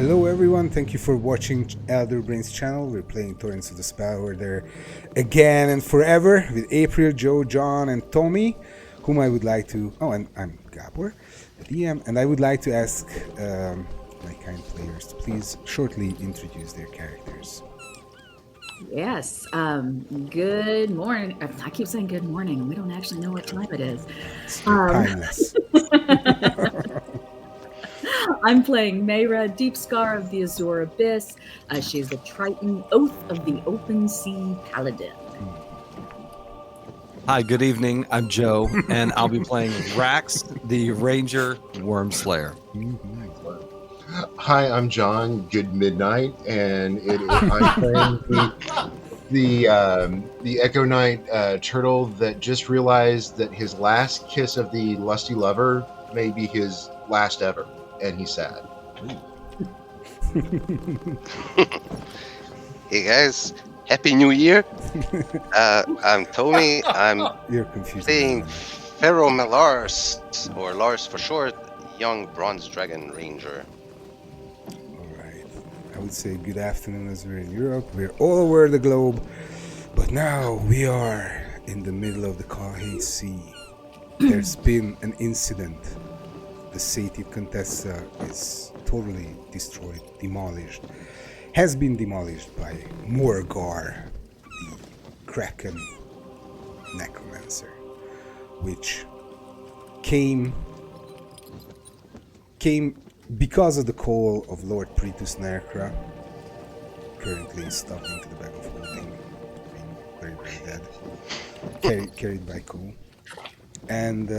Hello everyone, thank you for watching Elder Brain's channel. We're playing Torrents of the Spellhoarder again and forever with April, Joe, John and Tommy, whom I would like to... Oh, and I'm Gabor, the DM, and I would like to ask my kind players to please shortly introduce their characters. Yes. Good morning. I keep saying good morning. We don't actually know what time it is. Timeless. I'm playing Mayra, Deep Scar of the Azure Abyss. She's the Triton, Oath of the Open Sea Paladin. Hi, good evening. I'm Joe, and I'll be playing Rax, the Ranger Wormslayer. Hi, I'm John. Good midnight, and I'm playing the Echo Knight turtle that just realized that his last kiss of the lusty lover may be his last ever, and he's sad. Hey guys, Happy New Year. I'm Tommy. I'm You're confused. playing Pharaoh Lars, or Lars for short, young bronze dragon ranger. Alright, I would say good afternoon as we're in Europe. We're all over the globe, but now we are in the middle of the Calhae Sea. There's been an incident. The sated Contessa is totally destroyed, demolished. Has been demolished by Morgar, the Kraken necromancer, which came because of the call of Lord Pritus Nerkra, currently stuck into the bag of holding, being very, very dead, carried by Ko. And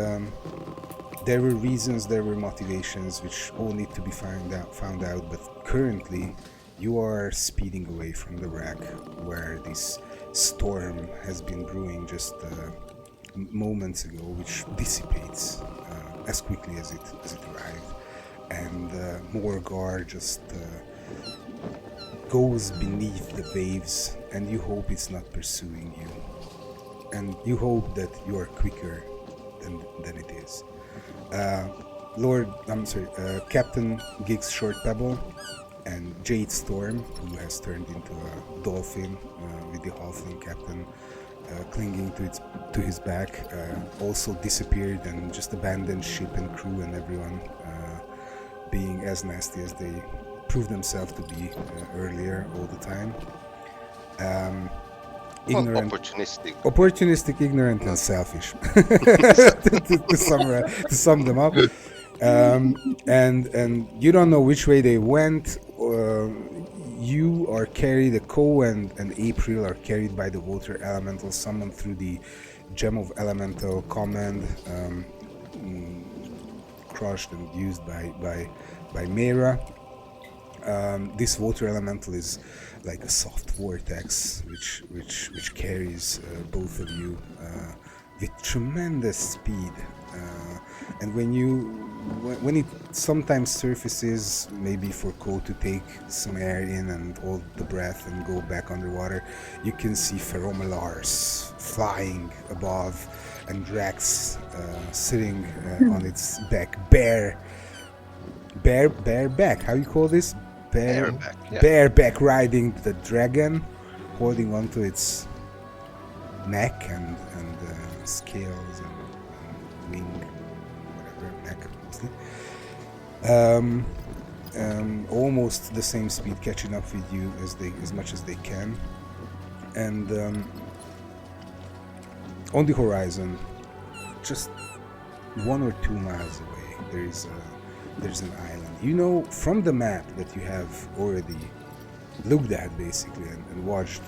there were reasons, there were motivations, which all need to be found out, but currently you are speeding away from the wreck where this storm has been brewing just moments ago, which dissipates as quickly as it arrived, and Morgar just goes beneath the waves, and you hope it's not pursuing you, and you hope that you are quicker than it is. Captain Giggs Short Pebble and Jade Storm, who has turned into a dolphin with the halfling captain clinging to his back, also disappeared and just abandoned ship and crew and everyone, being as nasty as they proved themselves to be earlier all the time. Opportunistic, ignorant, and selfish. to sum them up. And you don't know which way they went. You are carried, Ko and April are carried by the water elemental, summoned through the Gem of Elemental command, crushed and used by Mayra. This water elemental is like a soft vortex which carries both of you with tremendous speed, and when it sometimes surfaces, maybe for Ko to take some air in and hold the breath and go back underwater, you can see Pharaoh Lars flying above and Drax sitting on its back, bareback, how you call this? Bareback, riding the dragon, holding onto its neck and scales and wing, whatever, neck mostly. Almost the same speed, catching up with you as much as they can. And on the horizon, just 1 or 2 miles away, there's an island. You know from the map that you have already looked at basically and watched.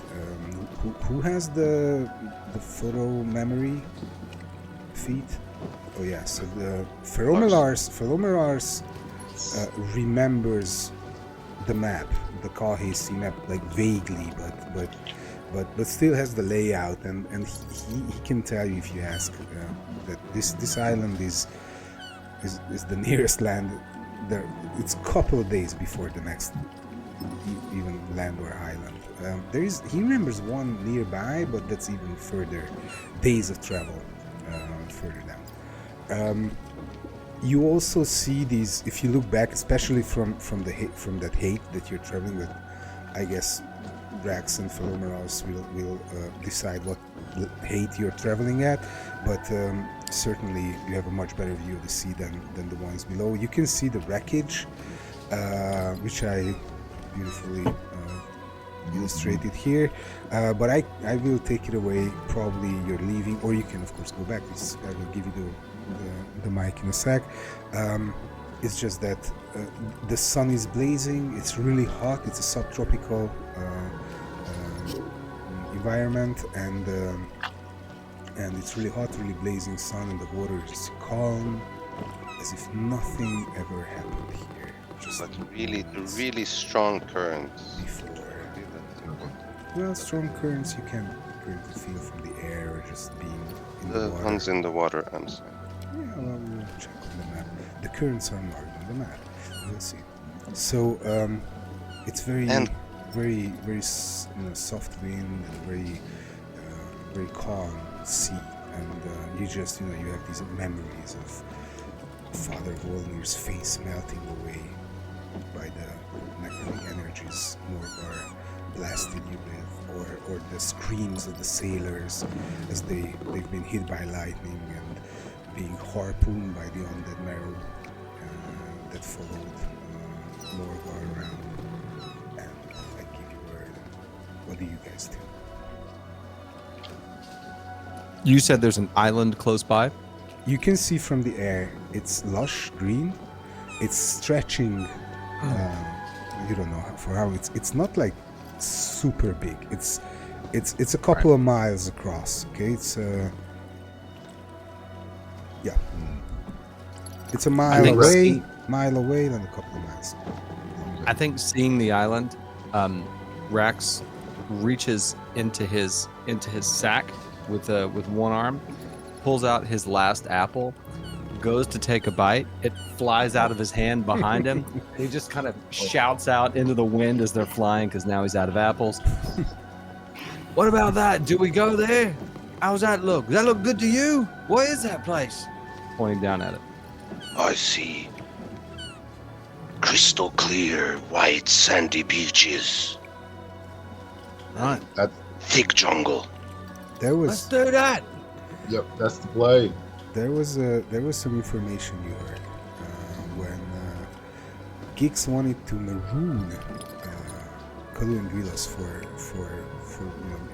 Who has the photo memory feat? Oh yeah, so the Pharaoh Lars remembers the map, the Calhae Sea map, like vaguely, but still has the layout, and he can tell you if you ask that this island is the nearest land. It's a couple of days before the next even land or island. He remembers one nearby, but that's even further, days of travel further down. You also see these, if you look back, especially from that hate that you're traveling with. I guess Drax and Philomeros will decide what hate you're traveling at, but certainly you have a much better view of the sea than the ones below. You can see the wreckage, which I beautifully illustrated here, but I will take it away. Probably you're leaving, or you can of course go back. I will give you the mic in a sec. It's just that the sun is blazing. It's really hot. It's a subtropical environment, and it's really hot, really blazing sun, and the water is calm, as if nothing ever happened here. But really strong currents. Before. Well, strong currents you can currently feel from the air, or just being in the water. Ones in the water, I'm saying. Yeah, well, we'll check on the map. The currents are marked on the map. We'll see. So it's very soft wind and very calm sea, and you just you have these memories of Father Volnir's face melting away by the necrotic energies Morgar blasted you with, or the screams of the sailors as they've been hit by lightning and being harpooned by the undead marrow that followed Morgar around. And I give you word. What do you guys do? You said there's an island close by? You can see from the air, it's lush green. It's stretching. You don't know how it's not like super big. It's a couple of miles across. Okay, it's yeah. It's a mile away, then a couple of miles. I think seeing the island, Rax reaches into his sack with one arm, pulls out his last apple, goes to take a bite. It flies out of his hand behind him. He just kind of shouts out into the wind as they're flying because now he's out of apples. What about that? Do we go there? How's that look? Does that look good to you? What is that place? Pointing down at it. I see crystal clear, white sandy beaches, Right. thick jungle. Let's do that. Yep, that's the play. There was some information you heard when Gix wanted to maroon Kalu and Gwilas for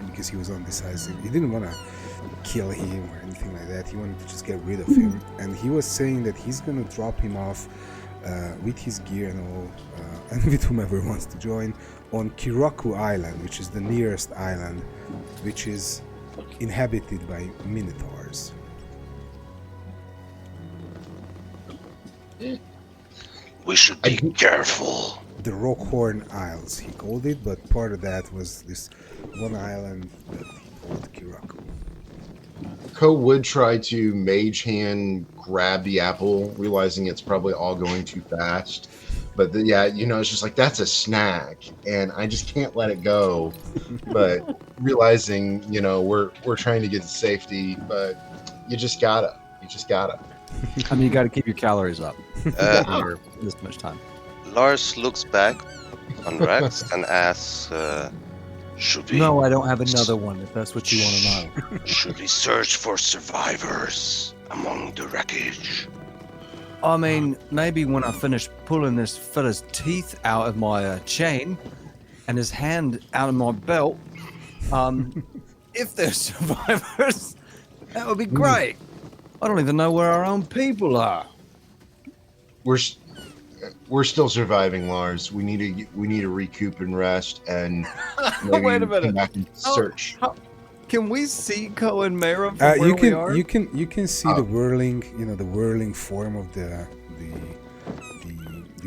because he was undecisive. He didn't want to kill him or anything like that. He wanted to just get rid of him, and he was saying that he's gonna drop him off with his gear and all, and with whomever wants to join on Kirakku Island, which is the nearest island, which is inhabited by minotaurs. We should be careful. The Rockhorn Isles, he called it, but part of that was this one island that he called Kirakku. Ko would try to mage hand grab the apple, realizing it's probably all going too fast. But it's just like, that's a snack, and I just can't let it go. But realizing, we're trying to get to safety, but you just gotta. I mean, you got to keep your calories up. For this much time. Lars looks back on Rex and asks, should we... No, I don't have another one, if that's what you want to know. Should we search for survivors among the wreckage? I mean, maybe when I finish pulling this fella's teeth out of my chain and his hand out of my belt, if there's survivors, that would be great. I don't even know where our own people are. We're still surviving, Lars. We need to recoup and rest, and maybe Wait a minute. come back and search. Can we see Ko and Mara from where we are? You can see the whirling, the whirling form of the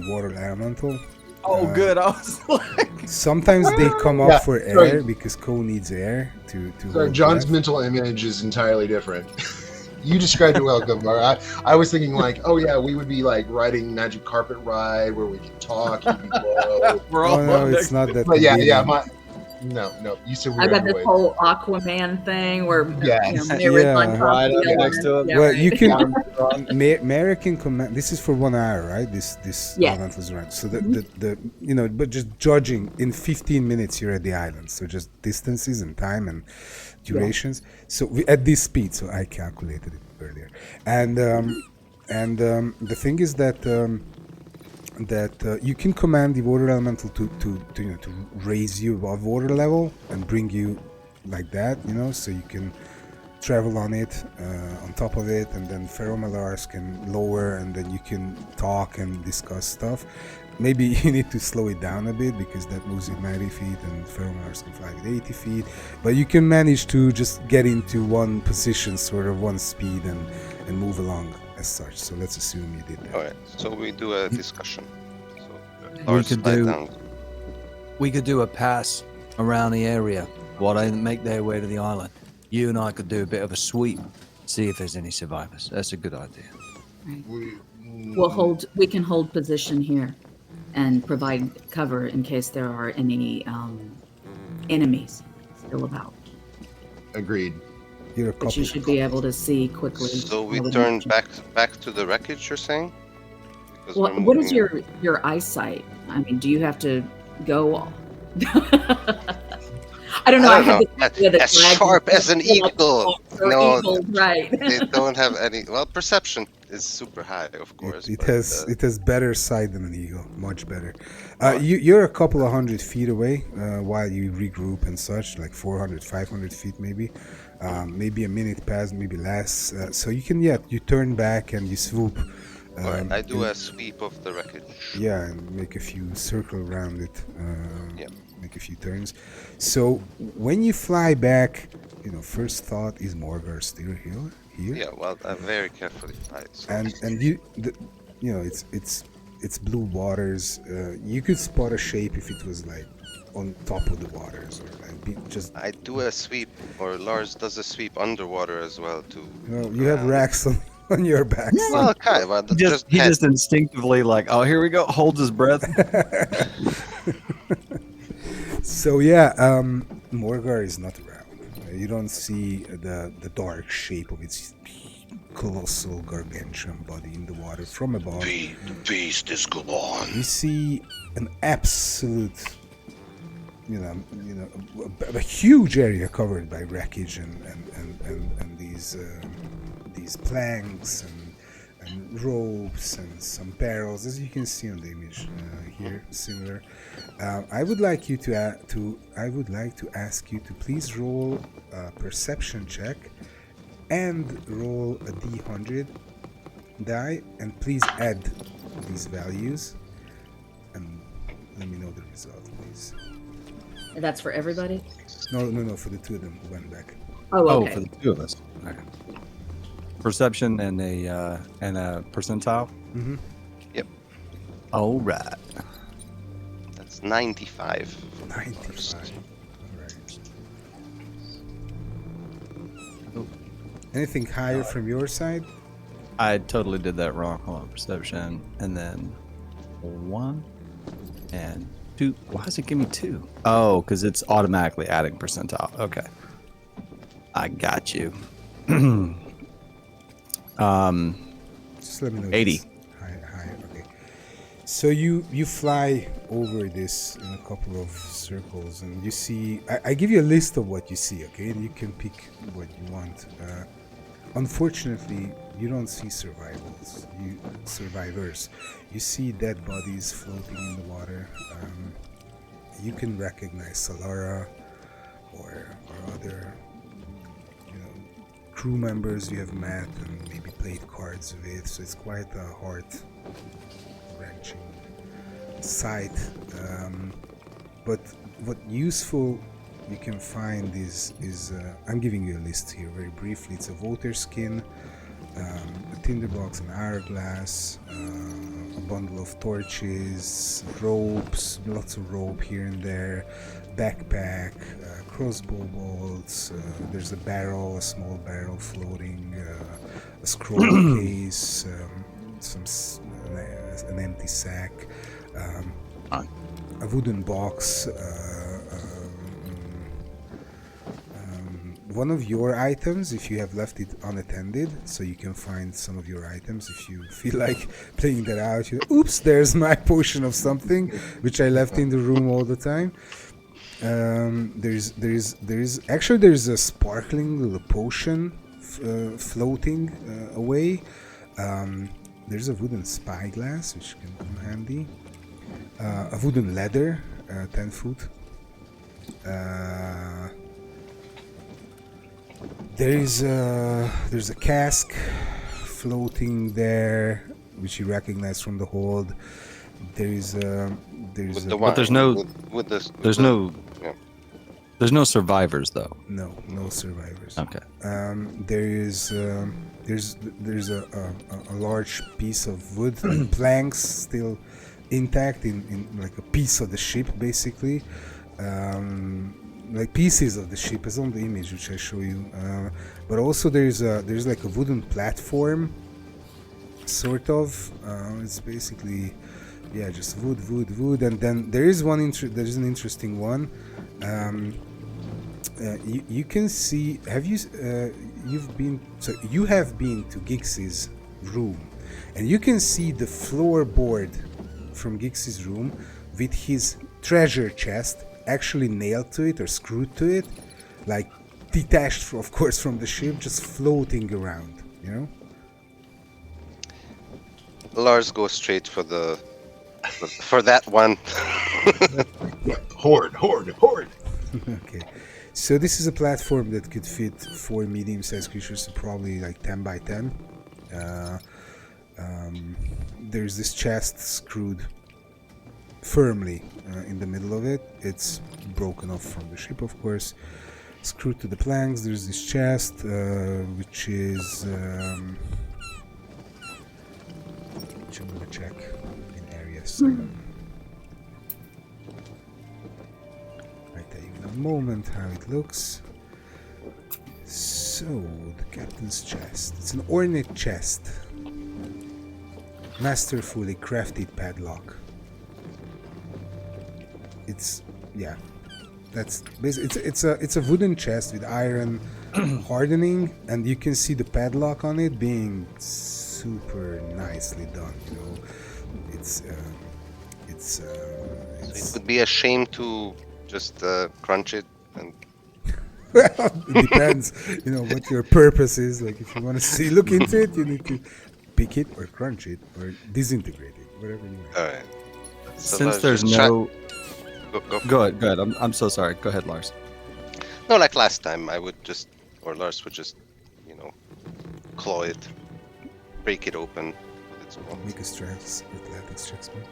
water elemental. Oh, good. I was like, sometimes they come up for air because Ko needs air to Sorry, hold John's breath. mental image is entirely different. You described it well, Gumbar. I was thinking like, oh yeah, we would be like riding magic carpet ride where we can talk. You can blow. we're all Oh, no, it's not that. But yeah, No. You said I we're got this underway. whole Aquaman thing where Yes. Mira's on Yeah. top Right of up the next to island. it. Yeah, Well, right. you can. Mary can command. This is for 1 hour, right? This Yes. elemental run. So the but just judging in 15 minutes you're at the island. So just distances and time and durations. So at this speed. So I calculated it earlier, and the thing is that. You can command the water elemental to raise you above water level and bring you like that, so you can travel on it, on top of it, and then Ferromalars can lower, and then you can talk and discuss stuff. Maybe you need to slow it down a bit because that moves at 90 feet and Ferromalars can fly at 80 feet, but you can manage to just get into one position, sort of one speed, and move along as such. So let's assume you did that. All right, so we do a discussion. So We Lars, could slide do- down. We could do a pass around the area while they make their way to the island. You and I could do a bit of a sweep, see if there's any survivors. That's a good idea. We can hold position here and provide cover in case there are any enemies still about. Agreed. You're a But couple. you should be able to see quickly. So we I would turn imagine. back to the wreckage, you're saying? Because What, we're what is moving your eyesight? I mean, do you have to go? I don't know. I I had don't know. this idea that As dragons sharp as an are like eagle. or No, eagles, right? they don't have any. Well, perception is super high, of course. It but, has better sight than an eagle, much better. Alright. You're a couple of 100 feet away while you regroup and such, like 400, 500 feet maybe. Maybe a minute passed, maybe less. So you can, you turn back and you swoop. Alright, I do and- a sweep of the wreckage. Yeah, and make a few circle around it. Yep. Make a few turns. So when you fly back, first thought is Morgar still here. Yeah, well, I very carefully fly. So And it's blue waters. You could spot a shape if it was like on top of the waters, or like just. I do a sweep, or Lars does a sweep underwater as well too. You have racks on your back. so- Well, kind of. Well, He head. just instinctively like, oh, here we go, holds his breath. So Morgar is not around. You don't see the dark shape of its colossal gargantuan body in the water from above. The beast is gone. You see an absolute, a huge area covered by wreckage and these planks and ropes and some barrels, as you can see on the image here, similar. I would like to ask you to please roll a perception check and roll a d100 die, and please add these values and let me know the result, please. That's for everybody. No, for the two of them who went back. Oh, Oh, okay. for the two of us. Okay. Perception and a percentile. Mm-hmm. All right. That's 95. 95. All right. Anything higher from your side? I totally did that wrong. Hold on, perception, and then 1 and 2. Why does it give me 2? Oh, because it's automatically adding percentile. Okay, I got you. Just let me know. if 80. it's higher. Okay. So you fly over this in a couple of circles, and you see. I give you a list of what you see, okay? And you can pick what you want. Unfortunately, you don't see survivors. You see dead bodies floating in the water. You can recognize Solara or other, crew members you have met and maybe played cards with. So it's quite a heart-wrenching sight. But what useful you can find is I'm giving you a list here very briefly. It's a voter skin, a tinderbox, an hourglass, a bundle of torches, ropes, lots of rope here and there, backpack, crossbow bolts, there's a barrel, a small barrel floating, a scroll case, an empty sack, a wooden box, one of your items if you have left it unattended, so you can find some of your items if you feel like playing that out. Oops, there's my potion of something which I left in the room all the time. There's a sparkling little potion floating away. There's a wooden spyglass which can come handy. A wooden ladder, 10 foot. There's a cask floating there, which you recognize from the hold. There's But there's no there's no survivors though. no survivors. Okay. There's a large piece of wood, like planks still intact in like a piece of the ship basically. Like pieces of the ship as on the image which I show you, but also there's like a wooden platform sort of. It's basically just wood, and then there is there's an interesting one. You can see, you have been to Gix's room, and you can see the floorboard from Gix's room with his treasure chest actually nailed to it or screwed to it, like detached of course from the ship, just floating around, you know. Lars goes straight for that one. Horde. Okay, so this is a platform that could fit 4 medium-sized creatures, so probably like 10 by 10. There's this chest screwed firmly in the middle of it. It's broken off from the ship, of course, screwed to the planks. There's this chest which is which I'm gonna check in areas. I'll tell you in a moment how it looks. So the captain's chest, it's an ornate chest, masterfully crafted padlock. It's a wooden chest with iron hardening, and you can see the padlock on it being super nicely done. You know, So it would be a shame to just crunch it and. Well, it depends. You know what your purpose is. Like if you want to look into it, you need to pick it or crunch it or disintegrate it, whatever you want. All right. So Since Lars there's just no Go Go ahead. I'm so sorry. Go ahead, Lars. No, like last time, Lars would just, claw it, break it open with its claws. Make a stress athletics checks, man.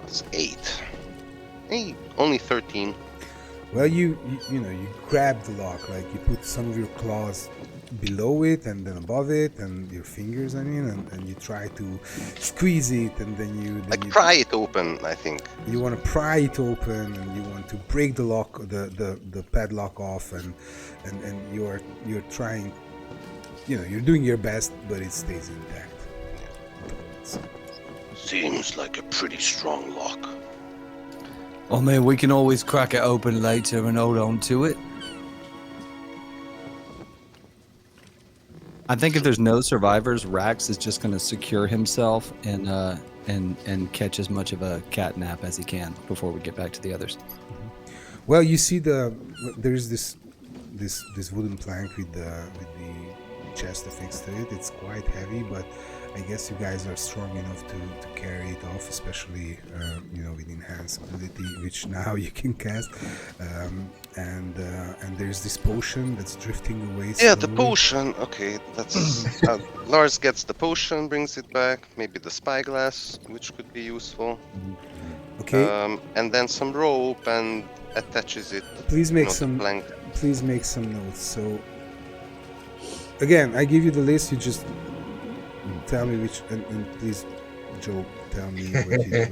That's 8. Hey, only 13. Well, you grab the lock, like you put some of your claws below it and then above it, and your fingers, and you try to squeeze it, and then you Pry it open, I think. You want to pry it open, and you want to break the lock, the padlock off, and you're trying, you're doing your best, but it stays intact. Seems like a pretty strong lock. Oh man, we can always crack it open later and hold on to it. I think if there's no survivors, Rax is just going to secure himself and catch as much of a cat nap as he can before we get back to the others. Well, you see there's this wooden plank with the chest affixed to it. It's quite heavy, but I guess you guys are strong enough to carry it off, especially with enhanced ability, which now you can cast. And there's this potion that's drifting away. Yeah, the slowly. potion. Okay, that's Lars gets the potion, brings it back. Maybe the spyglass, which could be useful. Okay. And then some rope and attaches it. Please make the plank. Please make some notes. So again, I give you the list. You just tell me which, and please, Joe, tell me what you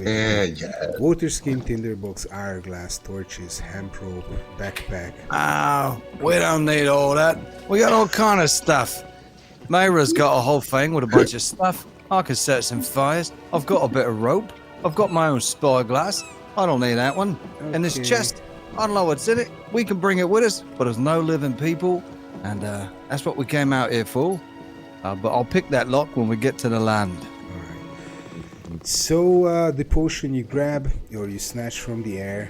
Yeah. Water skin, tinderbox, hourglass, torches, hemp rope, backpack. Oh, we don't need all that. We got all kind of stuff. Mayra's got a whole thing with a bunch of stuff. I can set some fires. I've got a bit of rope. I've got my own spyglass. I don't need that one. And this Okay. chest, I don't know what's in it. We can bring it with us, but there's no living people. And that's what we came out here for. But I'll pick that lock when we get to the land. Alright. So the potion you grab or you snatch from the air,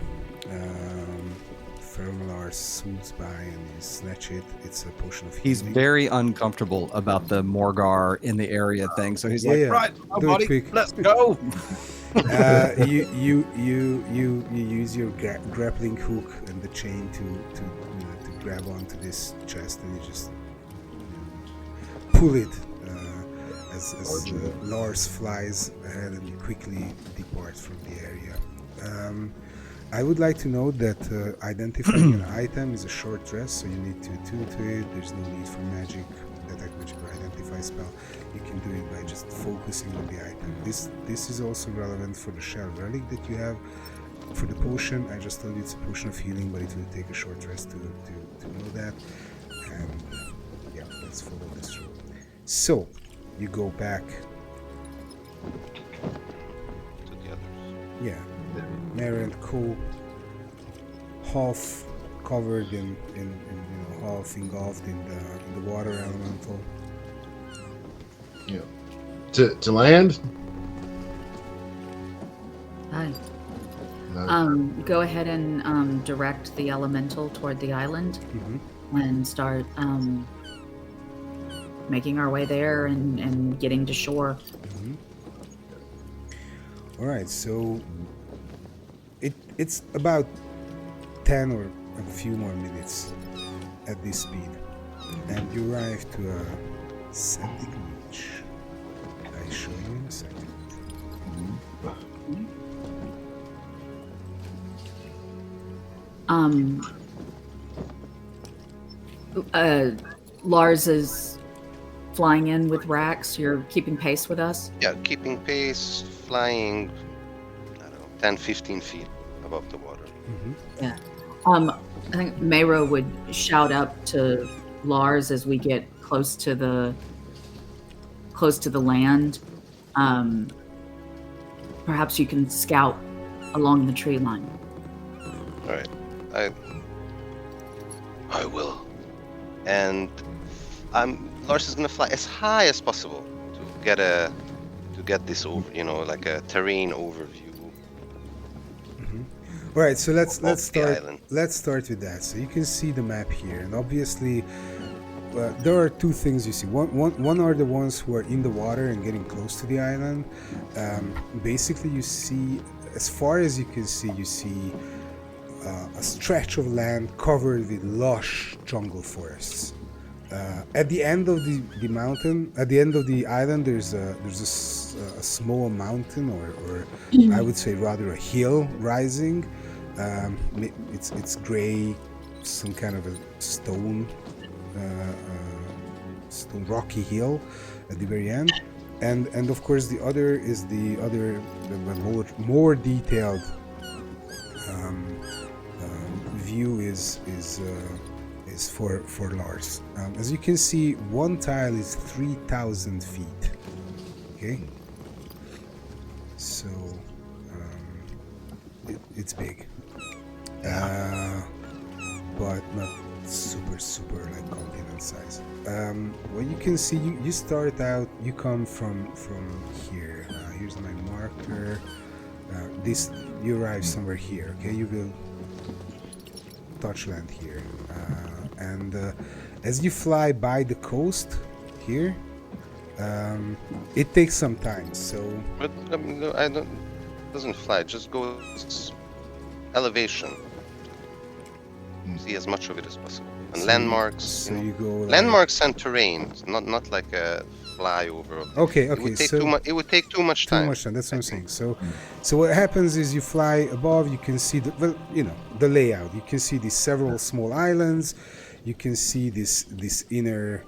Fermalar swoops by and you snatch it. It's a potion of He's healing. very uncomfortable about the Morgar in the area thing. So he's like, Yeah. right, Do it buddy, quick." let's go. You use your grappling hook and the chain to grab onto this chest, and you just pull it as Lars flies ahead and you quickly depart from the area. I would like to note that identifying an item is a short rest, so you need to attune to it. There's no need for magic, detect magic or identify spell. You can do it by just focusing on the item. This is also relevant for the shell relic that you have. For the potion, I just told you it's a potion of healing, but it will take a short rest to know that. And yeah, let's follow this road. So you go back. To the others. Yeah. Mary and Co. half covered in half engulfed in the water elemental. Yeah. To land? Hi. No. Go ahead and direct the elemental toward the island and start making our way there and getting to shore. All right, so it's about 10 or a few more minutes at this speed, and you arrive to a sandy beach. I show you in a second. Lars is flying in with Rax. You're keeping pace with us. Yeah, keeping pace, flying, I don't know, 10, 15 feet above the water. Yeah. I think Mayro would shout up to Lars as we get close to the land. Perhaps you can scout along the tree line. All right, I will. And Lars is gonna fly as high as possible to get this over, like a terrain overview. All right, so let's the start. island. Let's start with that. So you can see the map here, and obviously, there are two things you see. One are the ones who are in the water and getting close to the island. Basically, you see, as far as you can see, you see a stretch of land covered with lush jungle forests. At the end of the mountain, at the end of the island, there's a small mountain, or I would say rather a hill rising. It's gray, some kind of a stone rocky hill at the very end, and of course the other is the more detailed view is for Lars. As you can see, one tile is 3,000 feet. Okay, so it's big, but not super like continent size. What you can see, you start out, you come from here. Here's my marker. You arrive somewhere here. Okay, you will touch land here, and as you fly by the coast here, it takes some time. So, But I don't. Doesn't fly. Just goes elevation. See as much of it as possible. And landmarks. So you go like, landmarks and terrain. Not like a flyover. Okay. It would take So it would take too much time. That's what I'm saying. So what happens is you fly above. You can see the layout. You can see these several small islands. You can see this inner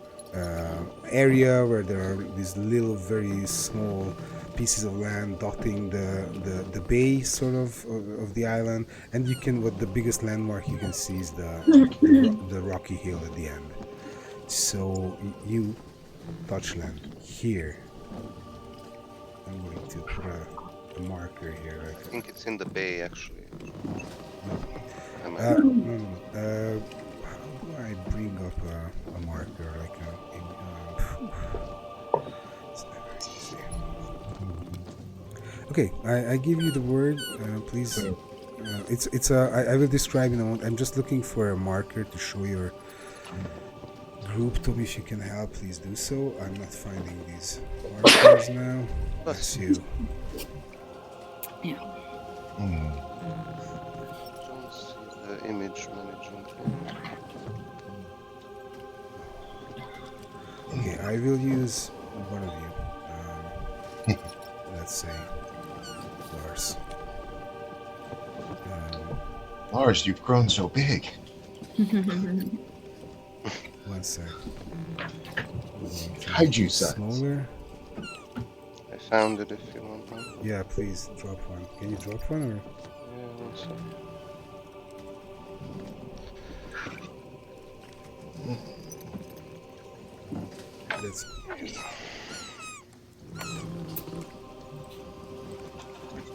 area where there are these little, very small pieces of land dotting the bay sort of the island, and the biggest landmark you can see is the rocky hill at the end. So you touchland here. I'm going to put a marker here. I think it's in the bay, actually. Am I- How do I bring up a marker like it's never easy. Okay, I give you the word. Please. I will describe in a moment. I'm just looking for a marker to show your group. Tommy, if you can help, please do so. I'm not finding these markers now. That's you. Yeah. Don't see the image management. Okay, I will use one of you. Let's say Lars. Lars, you've grown so big. One sec. Kaiju size. Smaller. I found it if you want one. Yeah, please drop one. Can you drop one or? Yeah, one second. That's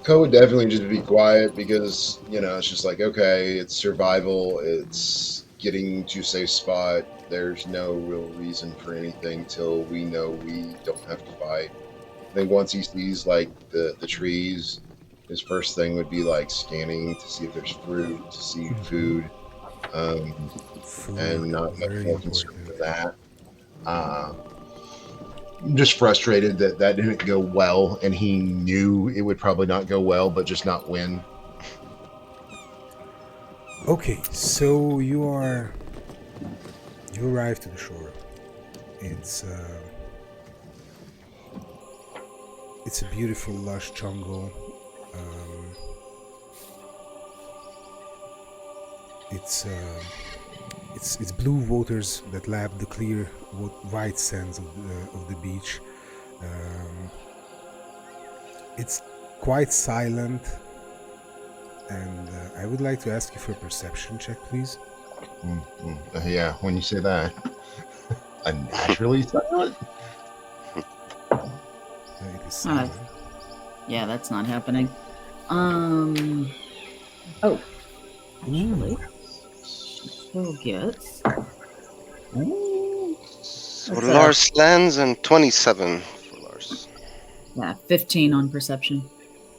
Co would definitely just be quiet because, it's just like, okay, it's survival, it's getting to a safe spot. There's no real reason for anything till we know we don't have to fight. I think once he sees, like, the trees, his first thing would be, like, scanning to see if there's fruit, to see food, food. and not much Very more concerned important. with that. I'm just frustrated that didn't go well, and he knew it would probably not go well, but just not win. Okay, so you arrive to the shore. It's a beautiful, lush jungle. It's blue waters that lap the clear white sands of the beach. It's quite silent, and I would like to ask you for a perception check, please. Yeah, when you say that, unnaturally silent. It is silent. Yeah, that's not happening. Oh. Actually, we'll get. So Lars lands and 27 for Lars. Yeah, 15 on perception.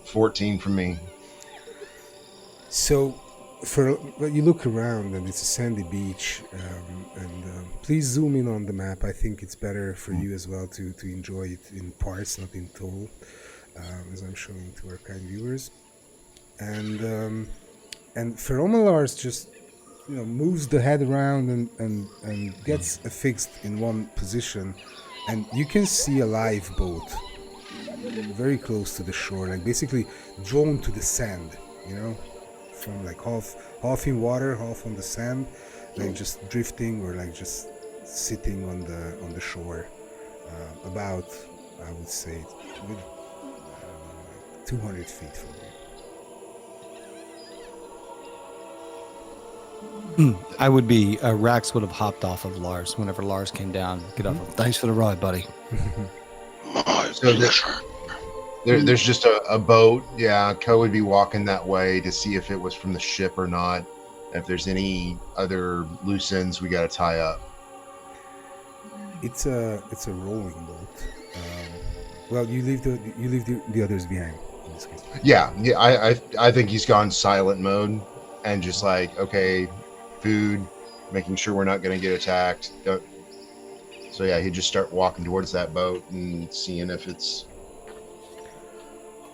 14 for me. So, you look around and it's a sandy beach, and please zoom in on the map. I think it's better for you as well to enjoy it in parts, not in total, as I'm showing to our kind viewers. And Feromalars just moves the head around and gets affixed in one position, and you can see a live boat very close to the shore, like basically drawn to the sand, from like half in water, half on the sand, like just drifting or like just sitting on the shore, about, I would say, 200 feet from you. I would be, Rax would have hopped off of Lars whenever Lars came down. Get off. Thanks for the ride, buddy. So there's just a boat. Yeah, Co would be walking that way to see if it was from the ship or not. If there's any other loose ends we got to tie up. It's a rolling boat. Well, you leave the others behind in this case. Yeah. I think he's gone silent mode and just like, okay, food, making sure we're not going to get attacked. So yeah, he'd just start walking towards that boat and seeing if it's.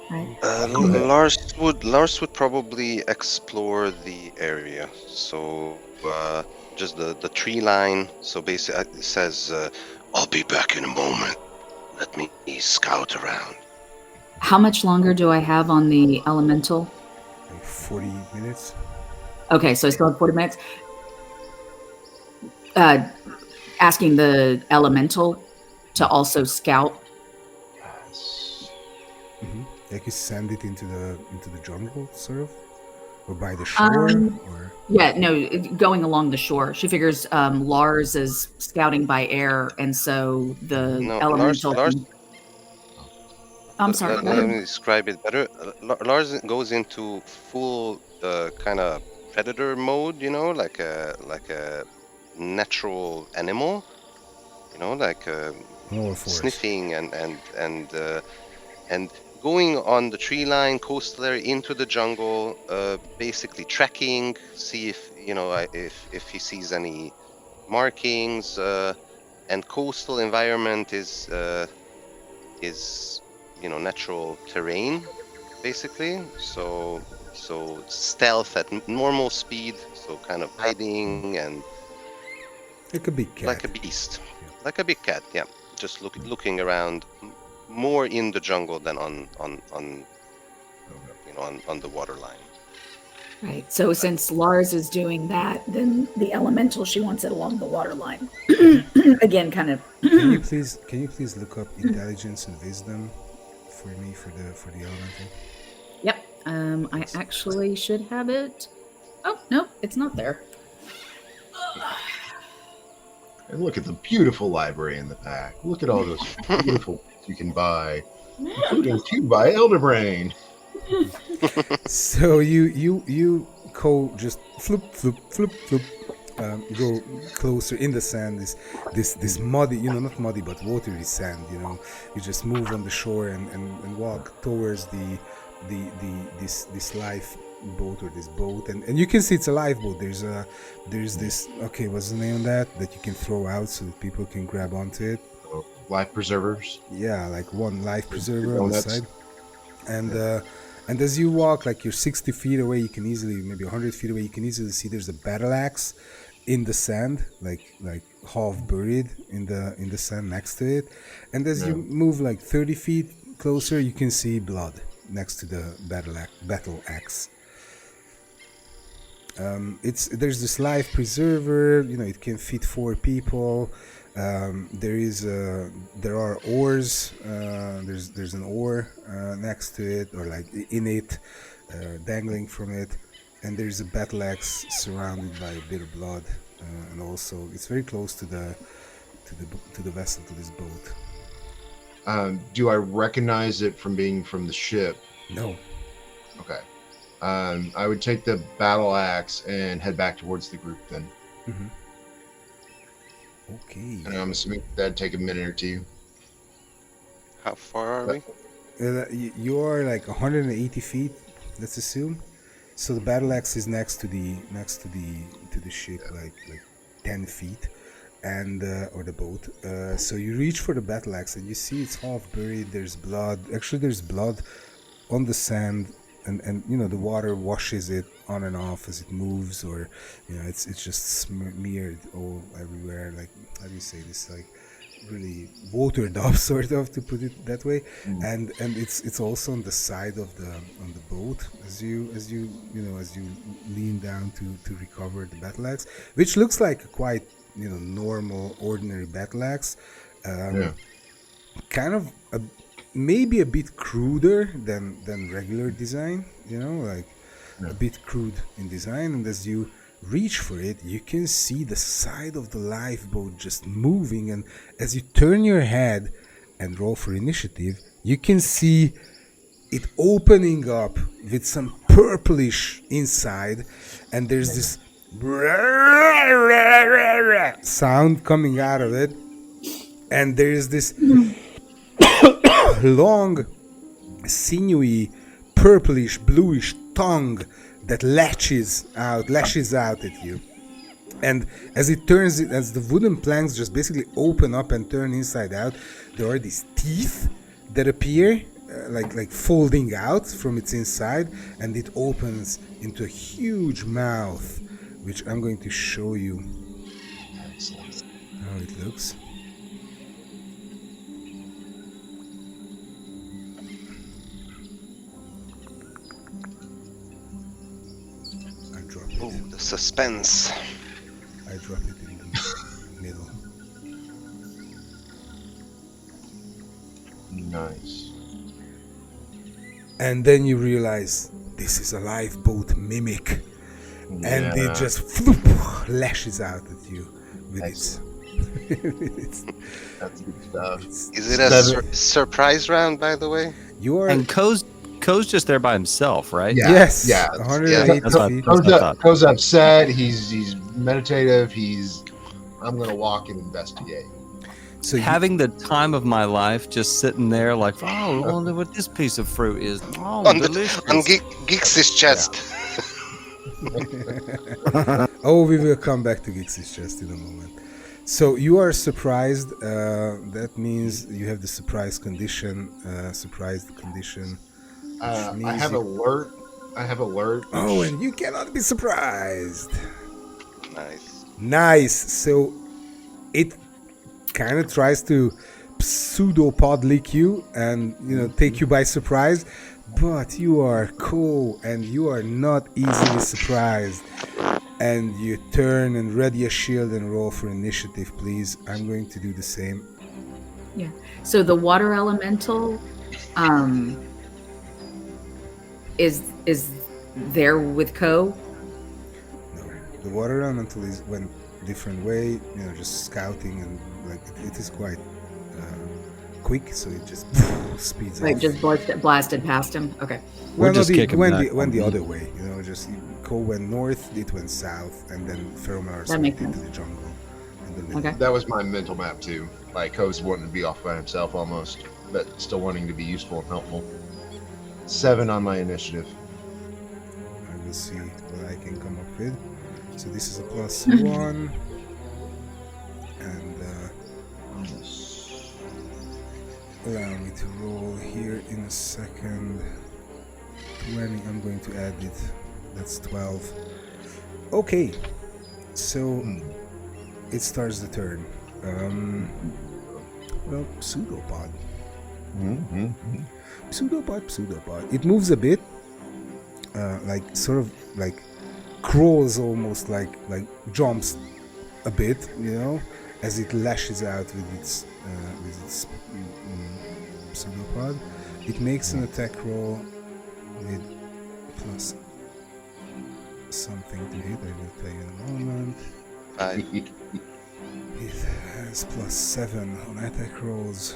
Right. Lars would probably explore the area. So just the tree line. So basically, it says, "I'll be back in a moment. Let me scout around." How much longer do I have on the elemental? Like 40 minutes. Okay, so I still have 40 minutes. Asking the elemental to also scout. Like you send it into the jungle, sort of, or by the shore, or Yeah, no, going along the shore. She figures Lars is scouting by air, and so the No, elemental. I'm sorry. let me describe it better. Lars goes into full kind of predator mode, like a natural animal, like More force. sniffing and going on the tree line, coastal area into the jungle, basically tracking, see if if he sees any markings, and coastal environment is natural terrain, basically. So stealth at normal speed, so kind of hiding and Like a big cat. like a beast, like a big cat. Yeah, just looking around, more in the jungle than on the water line. Right. So since Lars is doing that, then the elemental, she wants it along the water line. Again, kind of. Can you please look up intelligence and wisdom for me for the elemental? Yep. I actually should have it. Oh no, it's not there. And look at the beautiful library in the back. Look at all those beautiful books you can buy, including 2 by Elderbrain. So you go just flip, go closer in the sand. This muddy, not muddy but watery sand. You just move on the shore and walk towards this lifeboat or this boat, and you can see it's a lifeboat. There's this, okay, what's the name of that you can throw out so that people can grab onto it? Life preservers. Yeah, like one life preserver on the side. And as you walk, like you're 60 feet away, you can easily, maybe 100 feet away, you can easily see there's a battle axe in the sand, like half buried in the sand next to it. And as you move like 30 feet closer, you can see blood next to the battle axe. There's this life preserver, it can fit 4 people. There are oars. There's an oar next to it, or like in it, dangling from it, and there's a battle axe surrounded by a bit of blood, and also it's very close to the vessel, to this boat. Do I recognize it from being from the ship? No. Okay. I would take the battle axe and head back towards the group then. Mm-hmm. Okay. And I'm assuming that'd take a minute or two. How far are we? You are like 180 feet, let's assume. So the battle axe is next to the ship, like 10 feet, and or the boat. So you reach for the battle axe and you see it's half buried. There's blood. Actually, there's blood on the sand, and the water washes it on and off as it moves, or it's just smeared all everywhere. Like, how do you say this? Like really watered up, sort of, to put it that way. And it's also on the side of the boat as you lean down to recover the battle axe, which looks like a quite normal, ordinary battle axe. Kind of maybe a bit cruder than regular design, a bit crude in design. And as you reach for it, you can see the side of the lifeboat just moving, and as you turn your head and roll for initiative, you can see it opening up with some purplish inside, and there's this sound coming out of it, and there's this long, sinewy, purplish, bluish tongue that lashes out at you. And as the wooden planks just basically open up and turn inside out, there are these teeth that appear, like folding out from its inside, and it opens into a huge mouth, which I'm going to show you how it looks. Oh, the suspense. I drop it in the middle. Nice. And then you realize this is a lifeboat mimic. and it Yeah. just lashes out at you with its. That's good stuff. Is it a Seven. surprise round, by the way? You are And Ko's just there by himself, right? Yeah. yes, Yeah. 180 That's what- feet. that's what I thought. Ko's upset. He's meditative. I'm gonna walk and investigate. So you, Having the time of my life, just sitting there, like, oh, I wonder what this piece of fruit is. Oh, On delicious. Geeks' chest. oh, we will come back to Gix's chest in a moment. So you are surprised. That means you have the surprise condition. Surprised condition. I means have you- alert. Oh, and you cannot be surprised. Nice. Nice. So it kind of tries to pseudopod lick you and take you by surprise, but you are cool and you are not easily surprised. And you turn and ready a shield and roll for initiative, please. I'm going to do the same. Yeah. So the water elemental is there with Ko. No, the water elemental went different way. Just scouting and it is quite quick, so it just speeds Like up. just blasted past him. Okay. We're just kicking went back. went the other way. Just Ko went north, it went south, and then Feromar That makes into sense. the jungle. In the middle. Okay. That was my mental map too. Like Ko's wanting to be off by himself almost, but still wanting to be useful and helpful. 7 on my initiative. I will see what I can come up with. So this is a +1, and allow me to roll here in a second. 20. I'm going to add it. That's 12. Okay, so it starts the turn. Well, pseudopod. Pseudopod. It moves a bit, like crawls almost, like jumps a bit, as it lashes out with its pseudopod. It makes an attack roll with plus something to it. I will tell you in a moment. It has +7 on attack rolls.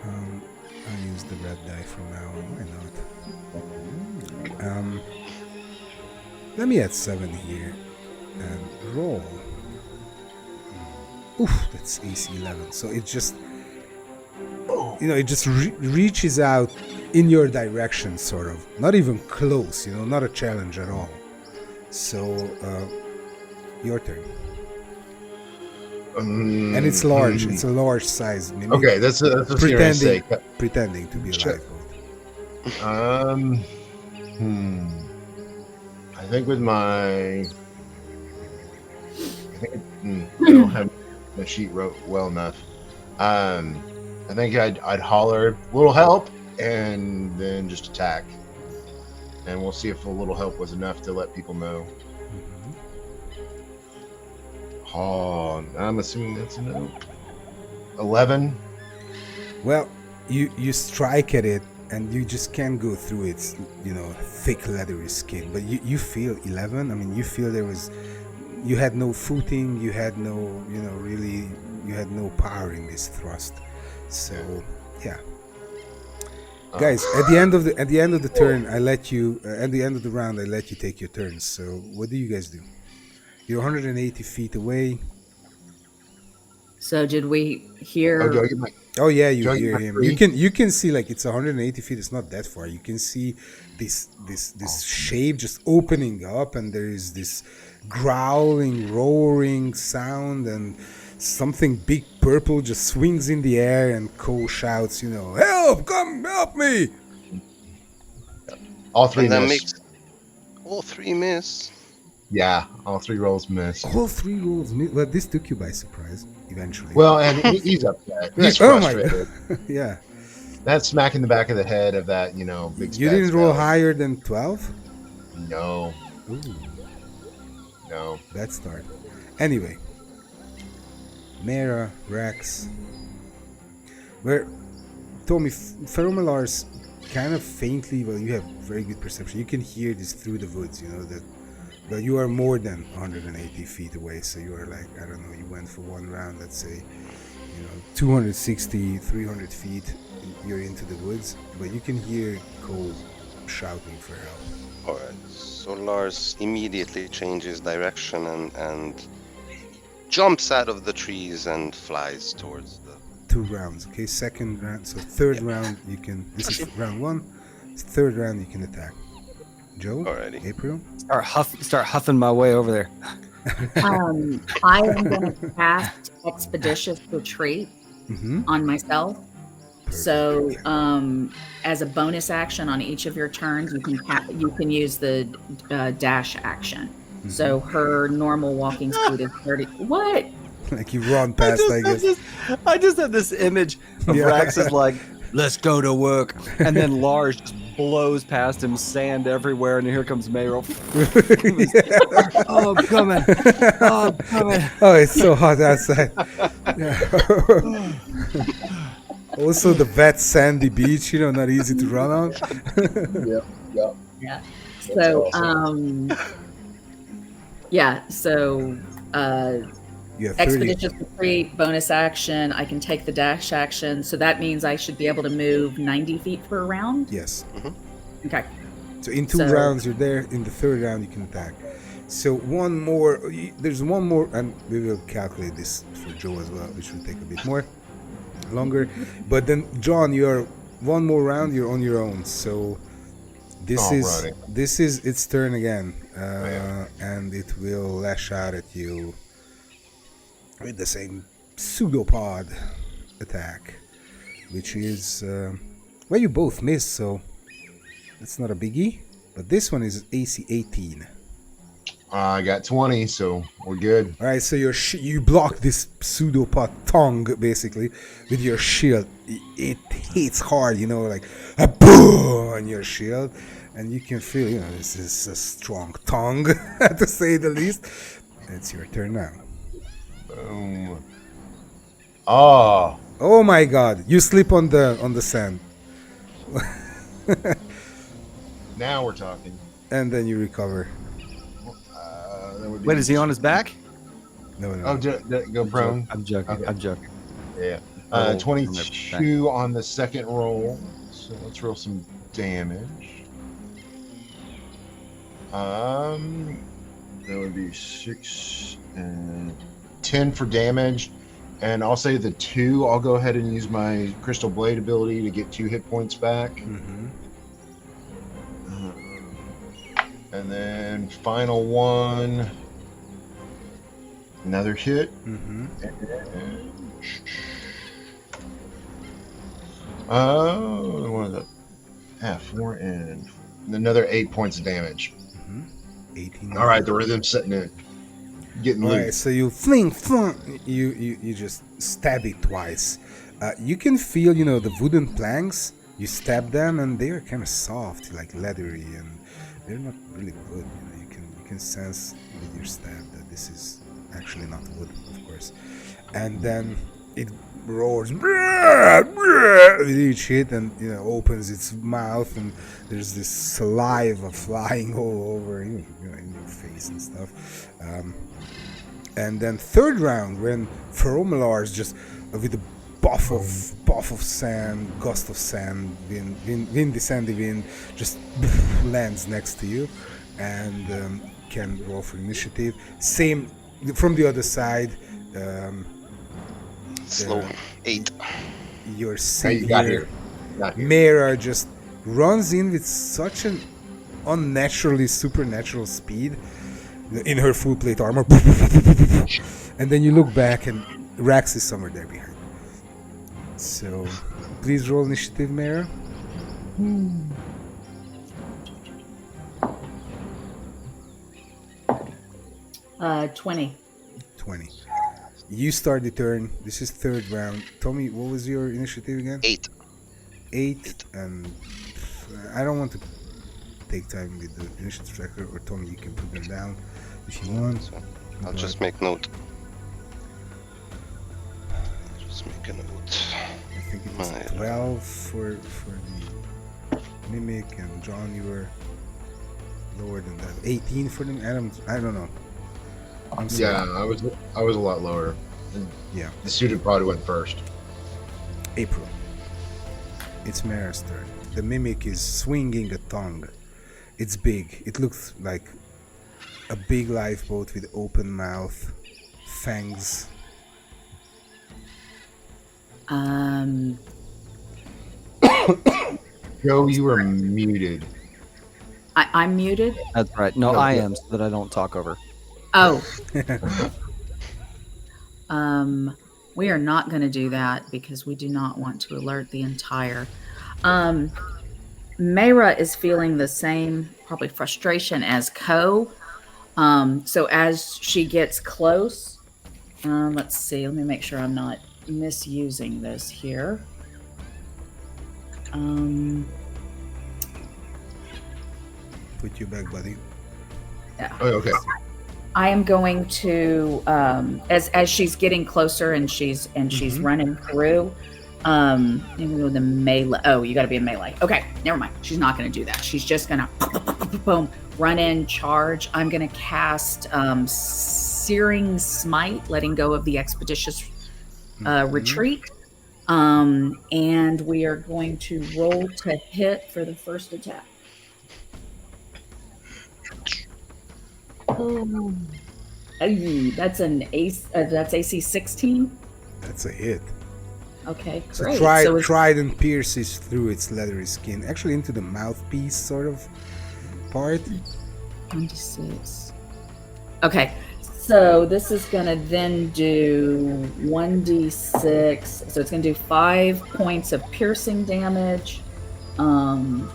I'll use the red die from now on. Why not? Let me add 7 here and roll. Oof, that's AC 11. So it just, it just reaches out in your direction, sort of. Not even close, not a challenge at all. So, your turn. And it's large. It's a large size. Maybe Okay, that's what you're gonna say. pretending to be a Sure. lifeboat. I think with my, I don't have the sheet wrote well enough. I think I'd holler little help and then just attack, and we'll see if a little help was enough to let people know. Oh, I'm assuming that's a no. 11. Well, you strike at it and you just can't go through its thick leathery skin, but you feel 11. I mean, you feel you had no footing, you had no really, you had no power in this thrust. So yeah, guys, at the end of the turn, I let you at the end of the round I let you take your turns. So what do you guys do? You're 180 feet away. So did we hear? Oh, do I get my? Oh yeah, you Do I get hear my him. free? You can see, like, it's 180 feet. It's not that far. You can see this shape just opening up, and there is this growling, roaring sound, and something big purple just swings in the air, and Ko shouts, "Help! Come help me!" All 3 And that miss. makes all 3 miss. Yeah, all 3 rolls miss. All 3 rolls. Well, this took you by surprise. Eventually. Well, and he's upset. He's oh my frustrated. god! Yeah. That smack in the back of the head of that, big. You spat didn't roll spell. higher than 12. No, Ooh, no. bad start. Anyway, Mera, Rex. Tommy, Feromalar's kind of faintly, well, you have very good perception. You can hear this through the woods, you know, that, but you are more than 180 feet away, so you are like, I don't know, you went for one round, let's say, 260, 300 feet, you're into the woods, but you can hear Cole shouting for help. Alright, so Lars immediately changes direction and jumps out of the trees and flies towards the... 2 rounds, okay? Second round, so third round you can, this is round 1, third round you can attack. Joe? Alrighty. April? Start huffing my way over there. I am going to cast Expeditious Retreat on myself. So, as a bonus action on each of your turns, you can use the dash action. So her normal walking speed is 30. What? Like you run past, I guess. I just had this image of Rax is like, let's go to work. And then Lars just blows past him, sand everywhere, and here comes Mayro. Oh, I'm coming. Oh, I'm coming. Oh, it's so hot outside. Also, the wet, sandy beach, not easy to run on. Yeah. So, Yeah, 30. Expeditious Retreat, bonus action. I can take the dash action. So that means I should be able to move 90 feet per round? Yes. Okay. So in 2 rounds, you're there. In the third round, you can attack. So there's one more, and we will calculate this for Joe as well, which will take a bit longer. But then, John, you're one more round, you're on your own. So this is its turn again. And it will lash out at you with the same pseudopod attack, which is well, you both miss, so that's not a biggie. But this one is AC 18. I got 20, so we're good. All right, so you block this pseudopod tongue basically with your shield. It hits hard, like a boom on your shield, and you can feel, this is a strong tongue to say the least. It's your turn now. Boom. Oh my God! You slip on the sand. Now we're talking. And then you recover. Wait, is he on his back? No. Oh, go prone. I'm joking. Okay. I'm joking. Yeah. 22 on the second roll. So let's roll some damage. That would be 6 and 10 for damage. And I'll say the 2, I'll go ahead and use my Crystal Blade ability to get 2 hit points back. And then final one, another hit. And, 4 and another 8 points of damage. 18. All right, the rhythm's setting in. Getting loose. Right, so you fling, you just stab it twice. You can feel, the wooden planks. You stab them, and they are kind of soft, like leathery, and they're not really good. You can sense with your stab that this is actually not wood, of course. And then it roars with each hit, and opens its mouth, and there's this saliva flying all over in your face and stuff. And then third round, when Feromilars just with a puff of sand, gust of sand, windy sandy wind, just lands next to you, and can roll for initiative. Same from the other side. Slow. 8. Your savior, got here. Mera, just runs in with such an unnaturally supernatural speed in her full plate armor. And then you look back, and Rax is somewhere there behind. So, please roll initiative, Mera. 20. 20. You start the turn. This is third round. Tommy, what was your initiative again? 8. 8. And I don't want to take time with the initiative tracker, or Tommy, you can put them down if you want. So I'll just make note. Just make a note. I think it was 12 for the Mimic, and John, you were lower than that. 18 for them. I don't know. I'm sorry. Yeah, I was a lot lower. Yeah. The suited probably went first. April. It's Mara's turn. The Mimic is swinging a tongue. It's big. It looks like a big lifeboat with open mouth, fangs. Joe, you were muted. I'm muted. That's right. No, No, I yeah. am, so that I don't talk over. Oh. We are not going to do that because we do not want to alert the entire. Mayra is feeling the same probably frustration as Ko. So as she gets close, let's see. Let me make sure I'm not misusing this here. Put you back, buddy. Yeah. Oh, okay. I am going to as she's getting closer and she's running through. Maybe with the melee. Oh, you got to be in melee. Okay, never mind. She's not going to do that. She's just going to boom, run in, charge. I'm going to cast Searing Smite, letting go of the expeditious retreat. And we are going to roll to hit for the first attack. That's an ace. That's AC 16. That's a hit. Okay, So great. trident pierces through its leathery skin, actually into the mouthpiece sort of part. 26. Okay, so this is gonna then do 1d6. So it's gonna do 5 points of piercing damage, 1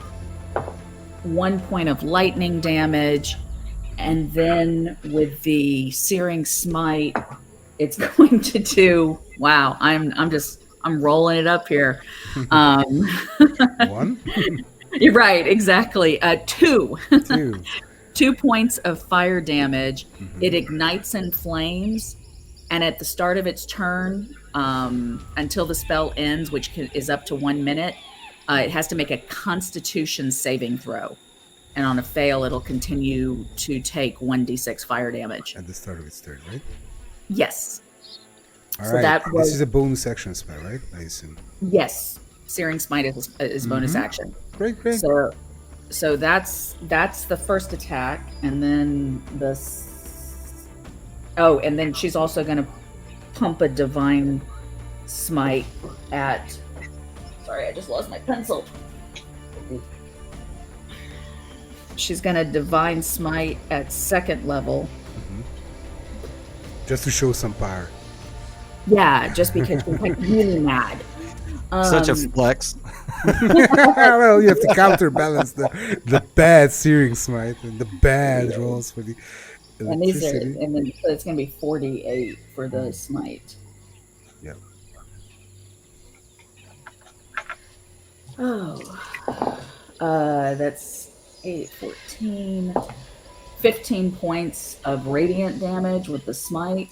point of lightning damage, and then with the Searing Smite, it's going to do. Wow, I'm rolling it up here. 1? You're right, exactly. 2. 2. 2 points of fire damage. It ignites in flames, and at the start of its turn, until the spell ends, which is up to 1 minute, it has to make a Constitution saving throw. And on a fail, it'll continue to take 1d6 fire damage. At the start of its turn, right? Yes. All So right. that was- This is a bonus action spell, right? I assume. Yes. Searing Smite is bonus action. Great. So that's the first attack, and then and then she's also going to pump a Divine Smite at. Sorry, I just lost my pencil. She's going to Divine Smite at 2nd level. Just to show some power. Yeah, just because she's like really mad. Such a flex. Well, you have to counterbalance the bad Searing Smite and the bad rolls for the And these are, electricity. and then so it's going to be 48 for the Smite. Yeah. Oh, that's 8, 14, 15 points of radiant damage with the Smite,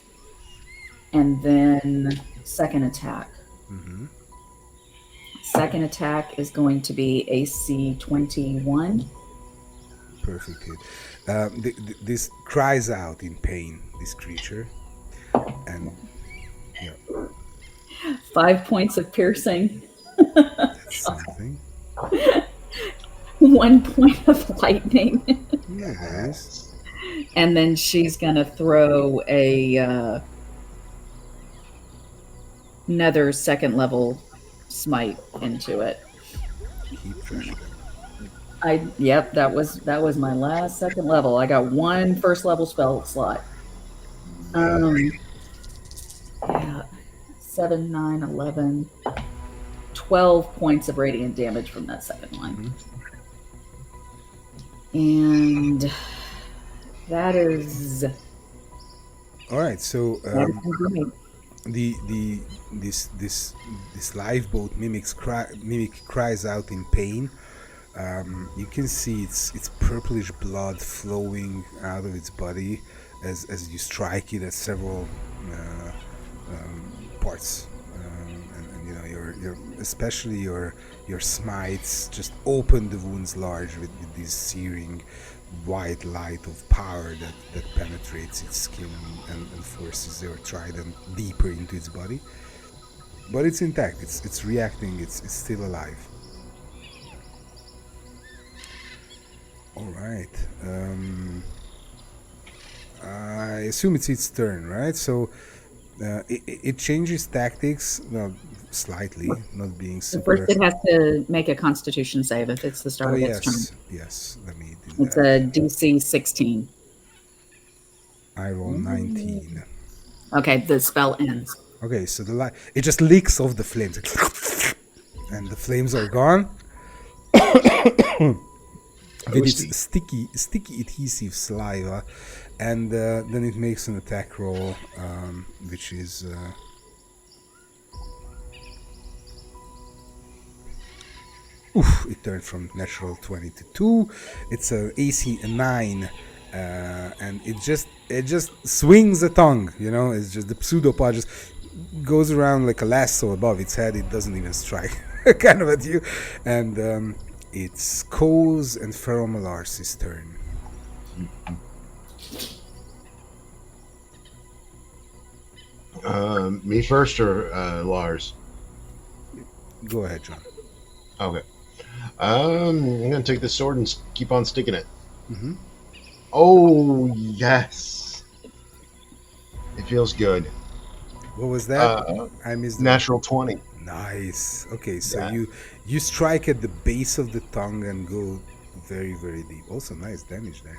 and then second attack. Second attack is going to be AC 21. Perfect hit. This cries out in pain, this creature. And 5 points of piercing. that's something. 1 point of lightning. Nice. And then she's going to throw another 2nd level smite into it. Keep trash. Yep, that was my last 2nd level. I got 1 first level spell slot. Yeah. 7, 9, 11, 12 points of radiant damage from that 2nd line. And that is All right, so this lifeboat mimic cries out in pain. You can see its purplish blood flowing out of its body as you strike it at several parts, and especially your smites just open the wounds large with this searing white light of power that penetrates its skin and forces your trident deeper into its body. But it's intact. It's reacting. It's still alive. All right. I assume it's its turn, right? So it changes tactics, well, slightly, not being So super. first, it has to make a Constitution save if it's the start Oh of its turn. yes. Let me do It's that. a DC 16. I roll 19. Okay, the spell ends. Okay, so the light it just leaks off the flames, and the flames are gone. With its sticky adhesive saliva, and then it makes an attack roll, which is it turned from natural 20 to 2. It's a AC 9, and it just swings a tongue. It's just the pseudopod just goes around like a lasso above its head. It doesn't even strike kind of at you, and it's Ko's and Ferromalar's turn. Me first or Lars? Go ahead, John. Okay. I'm gonna take the sword and keep on sticking it. Mm-hmm. Oh yes, it feels good. What was that? I missed that. Natural 20. Nice. Okay, so Yeah. you strike at the base of the tongue and go very, very deep. Also nice damage there.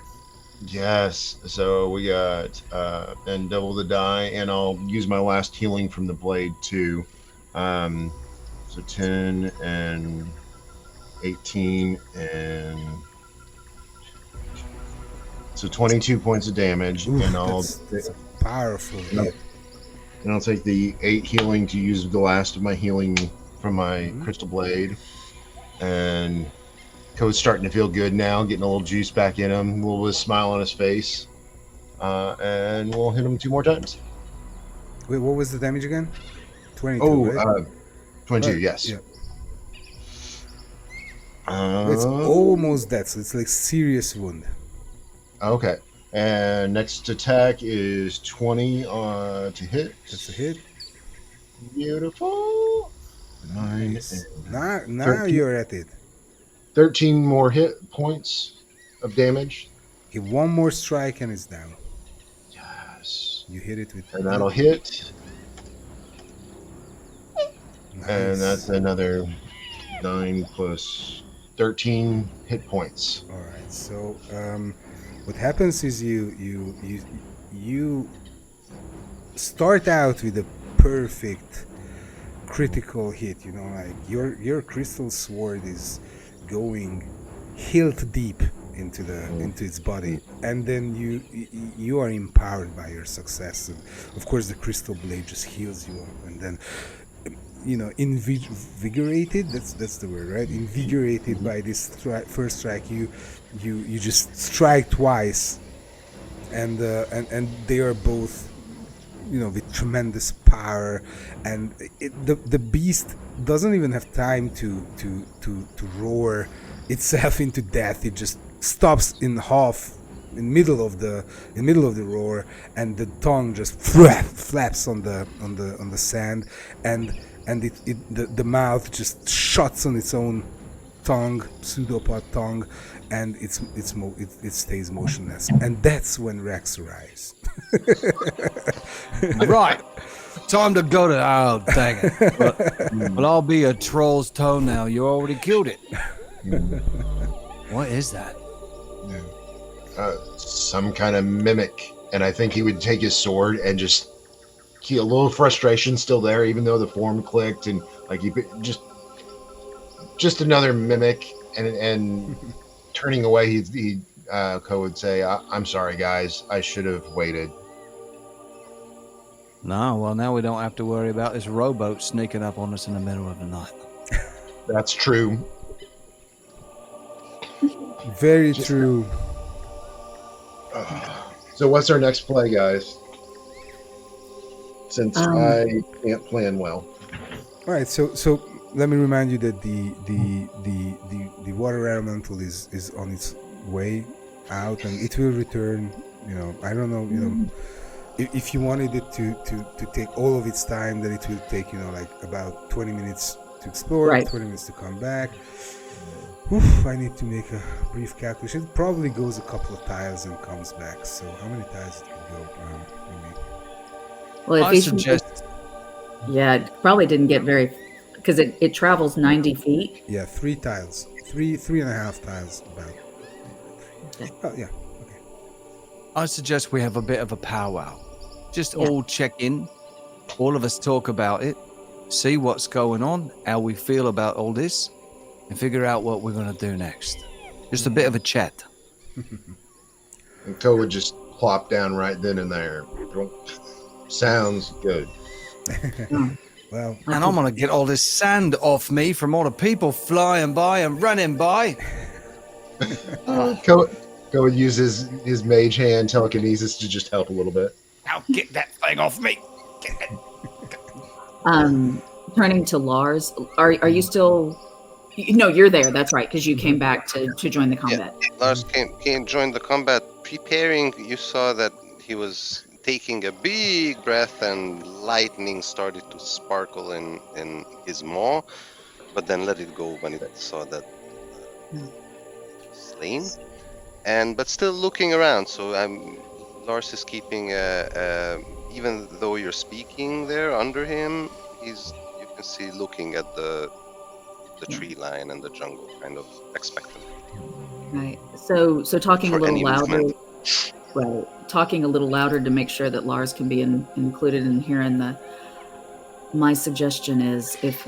Yes. So we got and double the die, and I'll use my last healing from the blade too. So 10 and 18 and so 22 points of damage, Ooh, and I'll that's powerful hit. and I'll take the 8 healing to use the last of my healing from my crystal blade. And Code's starting to feel good now, getting a little juice back in him, a little bit of smile on his face. And we'll hit him 2 more times. Wait, what was the damage again? 22, Oh, right? 22, Right, yes. yeah. It's almost dead, so it's like serious wound. Okay. And next attack is 20 to hit. That's a hit. Beautiful. 9 Nice. and Now 13. you're at it. 13 more hit points of damage. Give one more strike and it's down. Yes. You hit it with. And that'll hit. Nice. And that's another 9 plus 13 hit points. All right. So what happens is you start out with a perfect critical hit. Like your crystal sword is going hilt deep into its body, and then you are empowered by your success. And of course, the crystal blade just heals you up, and then invigorated. That's the word, right? Invigorated by this first strike, you just strike twice, and they are both with tremendous power, and the beast doesn't even have time to roar itself into death. It just stops in half in middle of the roar, and the tongue just flaps on the sand, and the mouth just shuts on its own tongue, pseudopod tongue, and it stays motionless. And that's when Rex arrives. Right. Time to go to. Oh, dang it. But I'll be a troll's toenail. You already killed it. What is that? Some kind of mimic. And I think he would take his sword and just a little frustration still there, even though the form clicked, and like he just another mimic. And turning away, Ko would say, "I'm sorry, guys. I should have waited." No, well, now we don't have to worry about this rowboat sneaking up on us in the middle of the night. That's true. Very true. So what's our next play, guys? Since I can't plan well. All right, so let me remind you that the water elemental is on its way out, and it will return. I don't know. If you wanted it to take all of its time, that it will take like about 20 minutes to explore, Right. 20 minutes to come back. Oof, I need to make a brief calculation. It probably goes a couple of tiles and comes back. So how many tiles did it go? Well, if I each suggest yeah, it probably didn't get very, because it travels 90 feet. Yeah, 3 tiles. Three and a half tiles about. Okay. Oh yeah. Okay. I suggest we have a bit of a powwow. Just Yeah. all check in. All of us talk about it. See what's going on, how we feel about all this, and figure out what we're going to do next. Just a bit of a chat. And Ko would just plop down right then and there. Sounds good. Well, And I'm going to get all this sand off me from all the people flying by and running by. Ko would use his mage hand telekinesis to just help a little bit. Now get that thing off me. Get it. Turning to Lars, are you still? No, you're there. That's right, because you came back to join the combat. Lars came join the combat. Preparing, you saw that he was taking a big breath, and lightning started to sparkle in his maw, but then let it go when it saw that slain. But still looking around. So Lars is keeping even though you're speaking there under him, you can see looking at the tree line and the jungle, kind of expectant. Right. So talking a For little any louder. movement. Right. Talking a little louder to make sure that Lars can be included in hearing the. My suggestion is if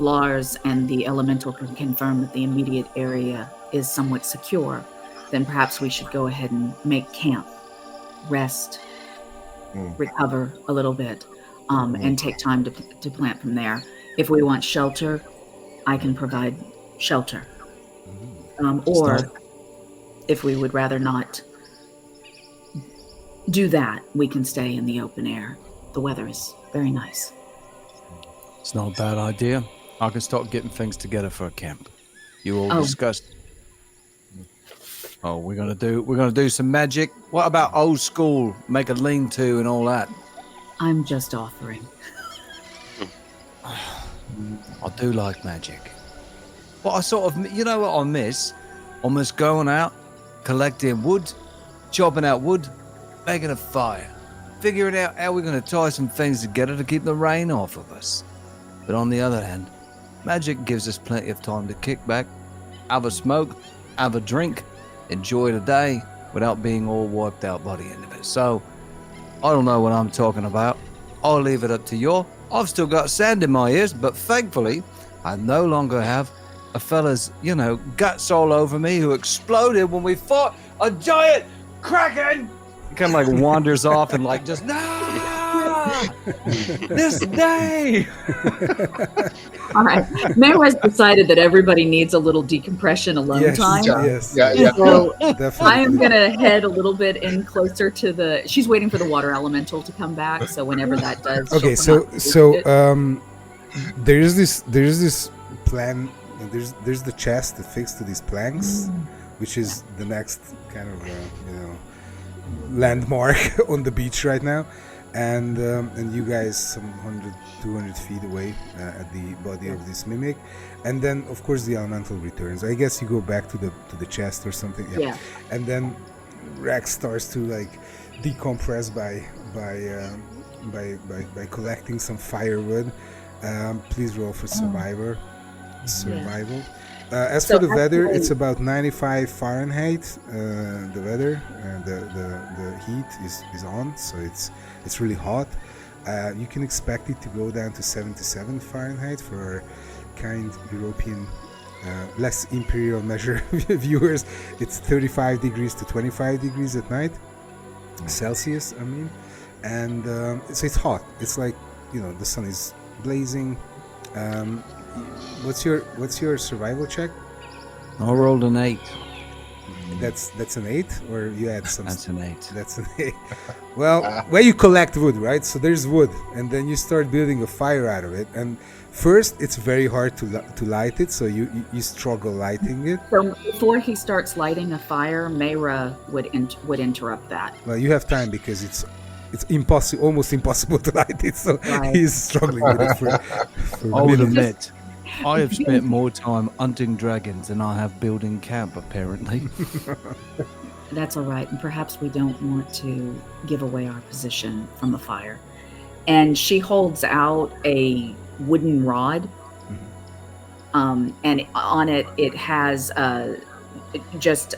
Lars and the elemental can confirm that the immediate area is somewhat secure, then perhaps we should go ahead and make camp, rest, recover a little bit, and take time to plant from there. If we want shelter, I can provide shelter. Or if we would rather not do that, we can stay in the open air. The weather is very nice. It's not a bad idea. I can start getting things together for a camp. You all discussed. Oh, we're gonna do some magic. What about old school? Make a lean-to and all that. I'm just offering. I do like magic. But I sort of, you know what I miss? I miss going out, collecting wood, chopping out wood, making a fire, figuring out how we're going to tie some things together to keep the rain off of us. But on the other hand, magic gives us plenty of time to kick back, have a smoke, have a drink, enjoy the day without being all wiped out by the end of it. So, I don't know what I'm talking about. I'll leave it up to you. I've still got sand in my ears, but thankfully, I no longer have a fella's, guts all over me who exploded when we fought a giant kraken. He kind of like wanders off and like just, this day. All right. Mayor has decided that everybody needs a little decompression alone time. Yes. Yeah. So Definitely. I am going to head a little bit in closer to she's waiting for the water elemental to come back. So whenever that does. Okay, she'll come out. there's this plan. There's the chest affixed to these planks, which is the next kind of landmark on the beach right now, and you guys some 100, 200 feet away at the body of this mimic, and then of course the elemental returns. I guess you go back to the chest or something, Yeah. and then Rex starts to like decompress by collecting some firewood. Please roll for survival. As So for the weather, actually- it's about 95 Fahrenheit. The weather, the heat is on, so it's really hot. You can expect it to go down to 77 Fahrenheit for our kind European, less imperial measure viewers. It's 35 degrees to 25 degrees at night, Celsius. I mean, and so it's hot. It's like the sun is blazing. What's your survival check? I rolled an 8. That's an 8, or you add some. That's an 8. That's an 8. Well, where you collect wood, right? So there's wood, and then you start building a fire out of it. And first, it's very hard to light it, so you struggle lighting it. So before he starts lighting a fire, Mayra would interrupt that. Well, you have time because it's impossible, almost impossible to light it. So Right. he's struggling with it for I would minutes. admit, I have spent more time hunting dragons than I have building camp, apparently. That's all right. And perhaps we don't want to give away our position from the fire. And she holds out a wooden rod. And on it, it has just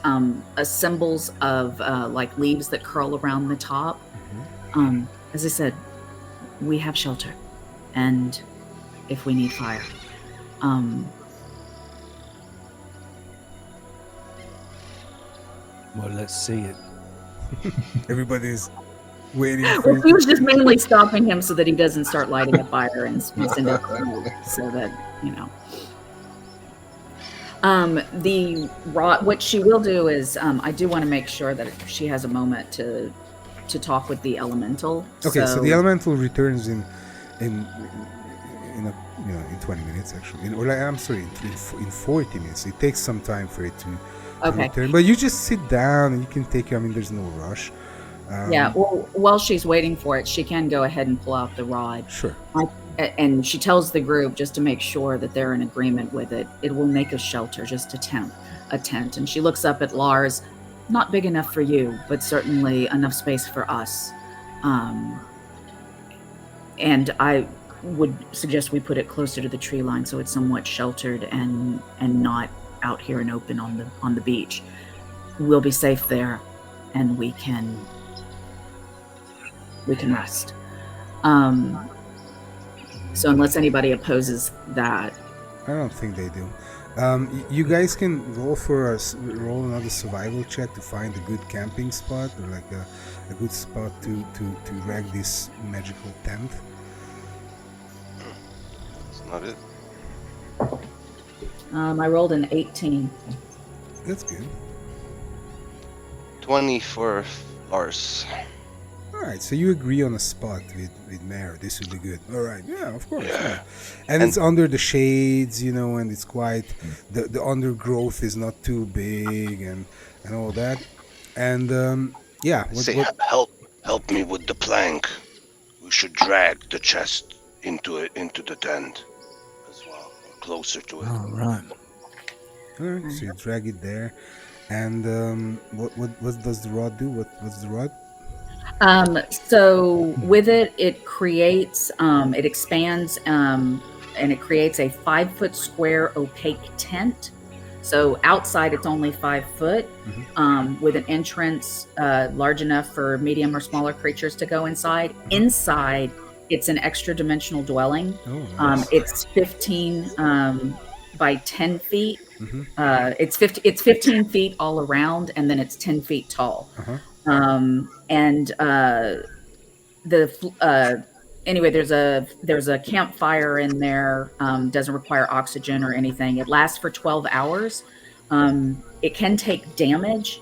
symbols of like leaves that curl around the top. As I said, we have shelter. And if we need fire. Well, let's see it. Everybody's waiting for Well, you. he was just mainly stopping him so that he doesn't start lighting a fire and send it so that, you know. The rod, what she will do is, I do want to make sure that she has a moment to talk with the elemental. Okay, so the elemental returns in 20 minutes actually. I'm sorry, in 40 minutes. It takes some time for it to return. But you just sit down and you can take. I mean, there's no rush. Yeah. Well, while she's waiting for it, she can go ahead and pull out the rod. Sure. And she tells the group, just to make sure that they're in agreement with it, it will make a shelter, just a tent. And she looks up at Lars. Not big enough for you, but certainly enough space for us. And I would suggest we put it closer to the tree line so it's somewhat sheltered and not out here and open on the beach. We'll be safe there, and we can rest. So unless anybody opposes that, I don't think they do. You guys can roll another survival check to find a good camping spot, or like a good spot to rag this magical tent. That's not it. I rolled an 18. That's good. 20 for Lars. All right, so you agree on a spot with Mare. This would be good. All right, yeah, of course. Yeah. And it's under the shades, and it's quite the undergrowth is not too big and all that. And Help me with the plank. We should drag the chest into the tent as well, or closer to it. All right. All right, so you drag it there, and what does the rod do? What's the rod? So with it creates, it expands, and it creates a 5-foot square opaque tent. So outside it's only 5 foot, with an entrance large enough for medium or smaller creatures to go inside. Inside, it's an extra dimensional dwelling. Oh, nice. It's 15 by 10 feet. It's 15 feet all around, and then it's 10 feet tall. Anyway, there's a campfire in there. Doesn't require oxygen or anything. It lasts for 12 hours. It can take damage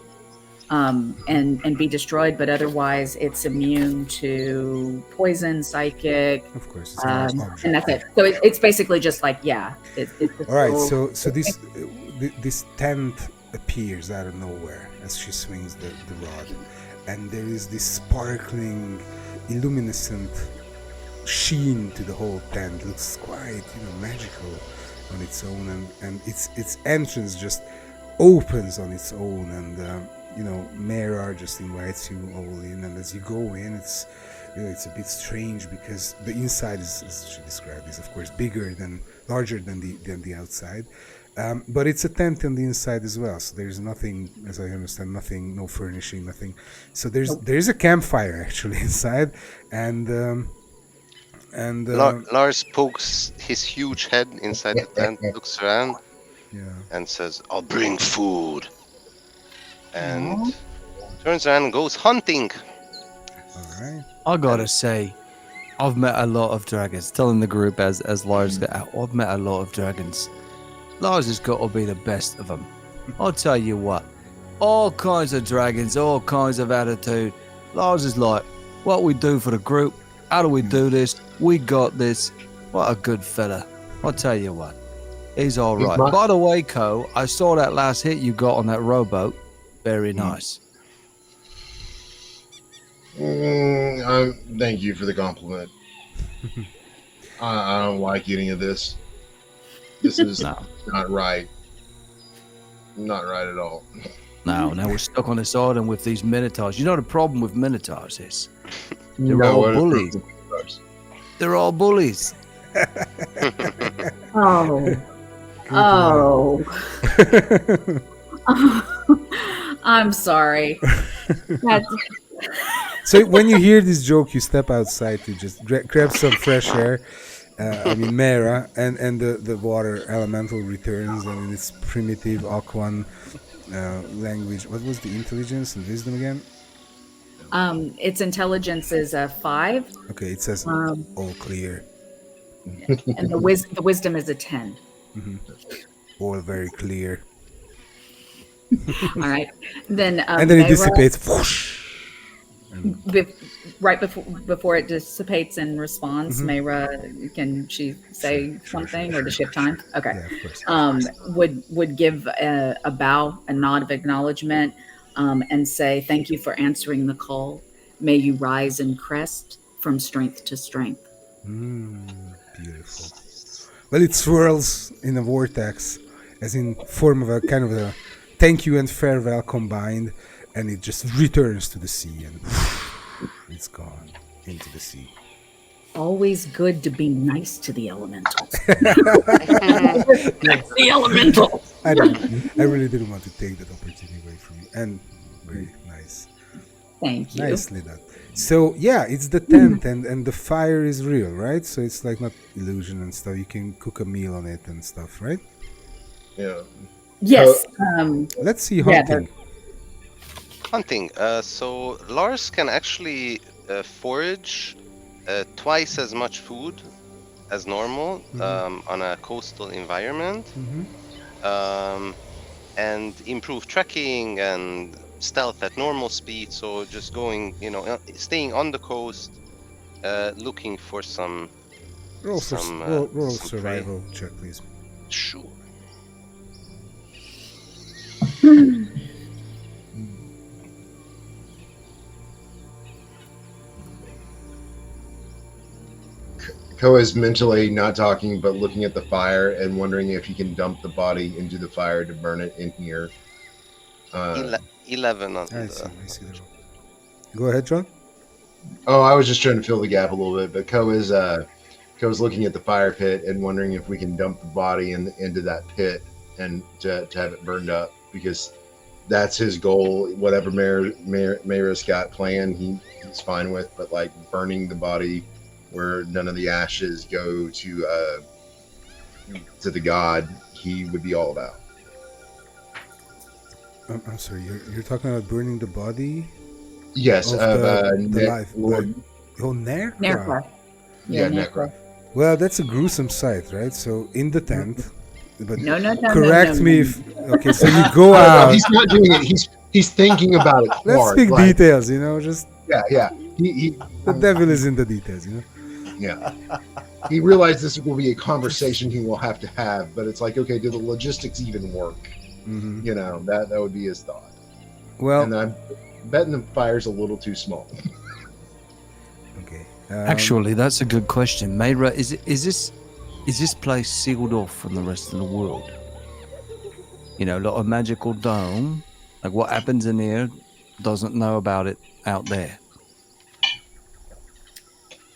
and be destroyed, but otherwise it's immune to poison, psychic. Of course, it's an object. And that's it. So it's basically just like, yeah. All right, so this tent appears out of nowhere as she swings the rod, and there is this sparkling, illuminescent sheen to the whole tent. It looks quite, magical on its own, and its entrance just opens on its own, and Mera just invites you all in, and as you go in, it's a bit strange because the inside is, as she described, is of course larger than the outside. But it's a tent on the inside as well, so there's nothing, as I understand, no furnishing, nothing. So there's a campfire actually inside, and Lars pokes his huge head inside the tent, looks around, and says, "I'll bring food," and turns around and goes hunting. All right. I gotta say, I've met a lot of dragons. Telling the group as Lars got out, I've met a lot of dragons. Lars has got to be the best of them. I'll tell you what, all kinds of dragons, all kinds of attitude. Lars is like, what we do for the group? How do we do this? We got this. What a good fella. I'll tell you what. He's all He's right. my- By the way, Co, I saw that last hit you got on that rowboat. Very nice. Thank you for the compliment. I don't like any of this. This is No. not right. Not right at all. Now we're stuck on this island with these minotaurs. You know the problem with minotaurs is they're No, all what is- bullies. They're all bullies. Oh. Oh. I'm sorry. That's, So when you hear this joke, you step outside to just grab some fresh air. Mera, and the water elemental returns, and in its primitive Aquan language. What was the intelligence and wisdom again? its intelligence is a 5, Okay, it says all clear. and the wisdom is a 10. All very clear. All right. Then And then it Mayra, dissipates. Whoosh. right before it dissipates in response, Mayra, can she say something, or does she have time? Okay. Yeah, of course. Would give a bow, a nod of acknowledgement, and say, thank you for answering the call. May you rise and crest from strength to strength. Beautiful. Well, it swirls in a vortex, as in form of a kind of a thank you and farewell combined, and it just returns to the sea, and it's gone into the sea. Always good to be nice to the elementals. The elementals. I really didn't want to take that opportunity away from you, and very nice. Thank you. Nicely done. So yeah, it's the tent, and the fire is real, right? So it's like not illusion and stuff. You can cook a meal on it and stuff, right? Yeah. Yes. Let's see Yeah, hunting. Hunting. So Lars can actually forage twice as much food as normal on a coastal environment, and improve tracking and stealth at normal speed. So just going, staying on the coast, looking for some. Roll some prey. survival check, please. Sure. Koa is mentally not talking, but looking at the fire and wondering if he can dump the body into the fire to burn it in here. 11 on I the. see the roll. Go ahead, John. Oh, I was just trying to fill the gap a little bit, but Koa's looking at the fire pit and wondering if we can dump the body into that pit and to have it burned up, because that's his goal. Whatever Mayra's got planned, he's fine with, but like burning the body where none of the ashes go to the god, he would be all about. I'm sorry, you're talking about burning the body Yes, of the Nick, life. Lord. Oh, Nair? Necra. Yeah, Necra. Well, that's a gruesome sight, right? So in the tent, but No. correct no, me no. if okay. So you go No, out. he's not doing it. He's thinking about it Let's hard. speak like, details. Just Yeah. He the devil is in the details. Yeah. He realized this will be a conversation he will have to have, but it's like, okay, do the logistics even work? That would be his thought. Well, And I'm betting the fire's a little too small. okay. Actually, that's a good question. Mayra, is this place sealed off from the rest of the world? Like a magical dome. Like what happens in here doesn't know about it out there.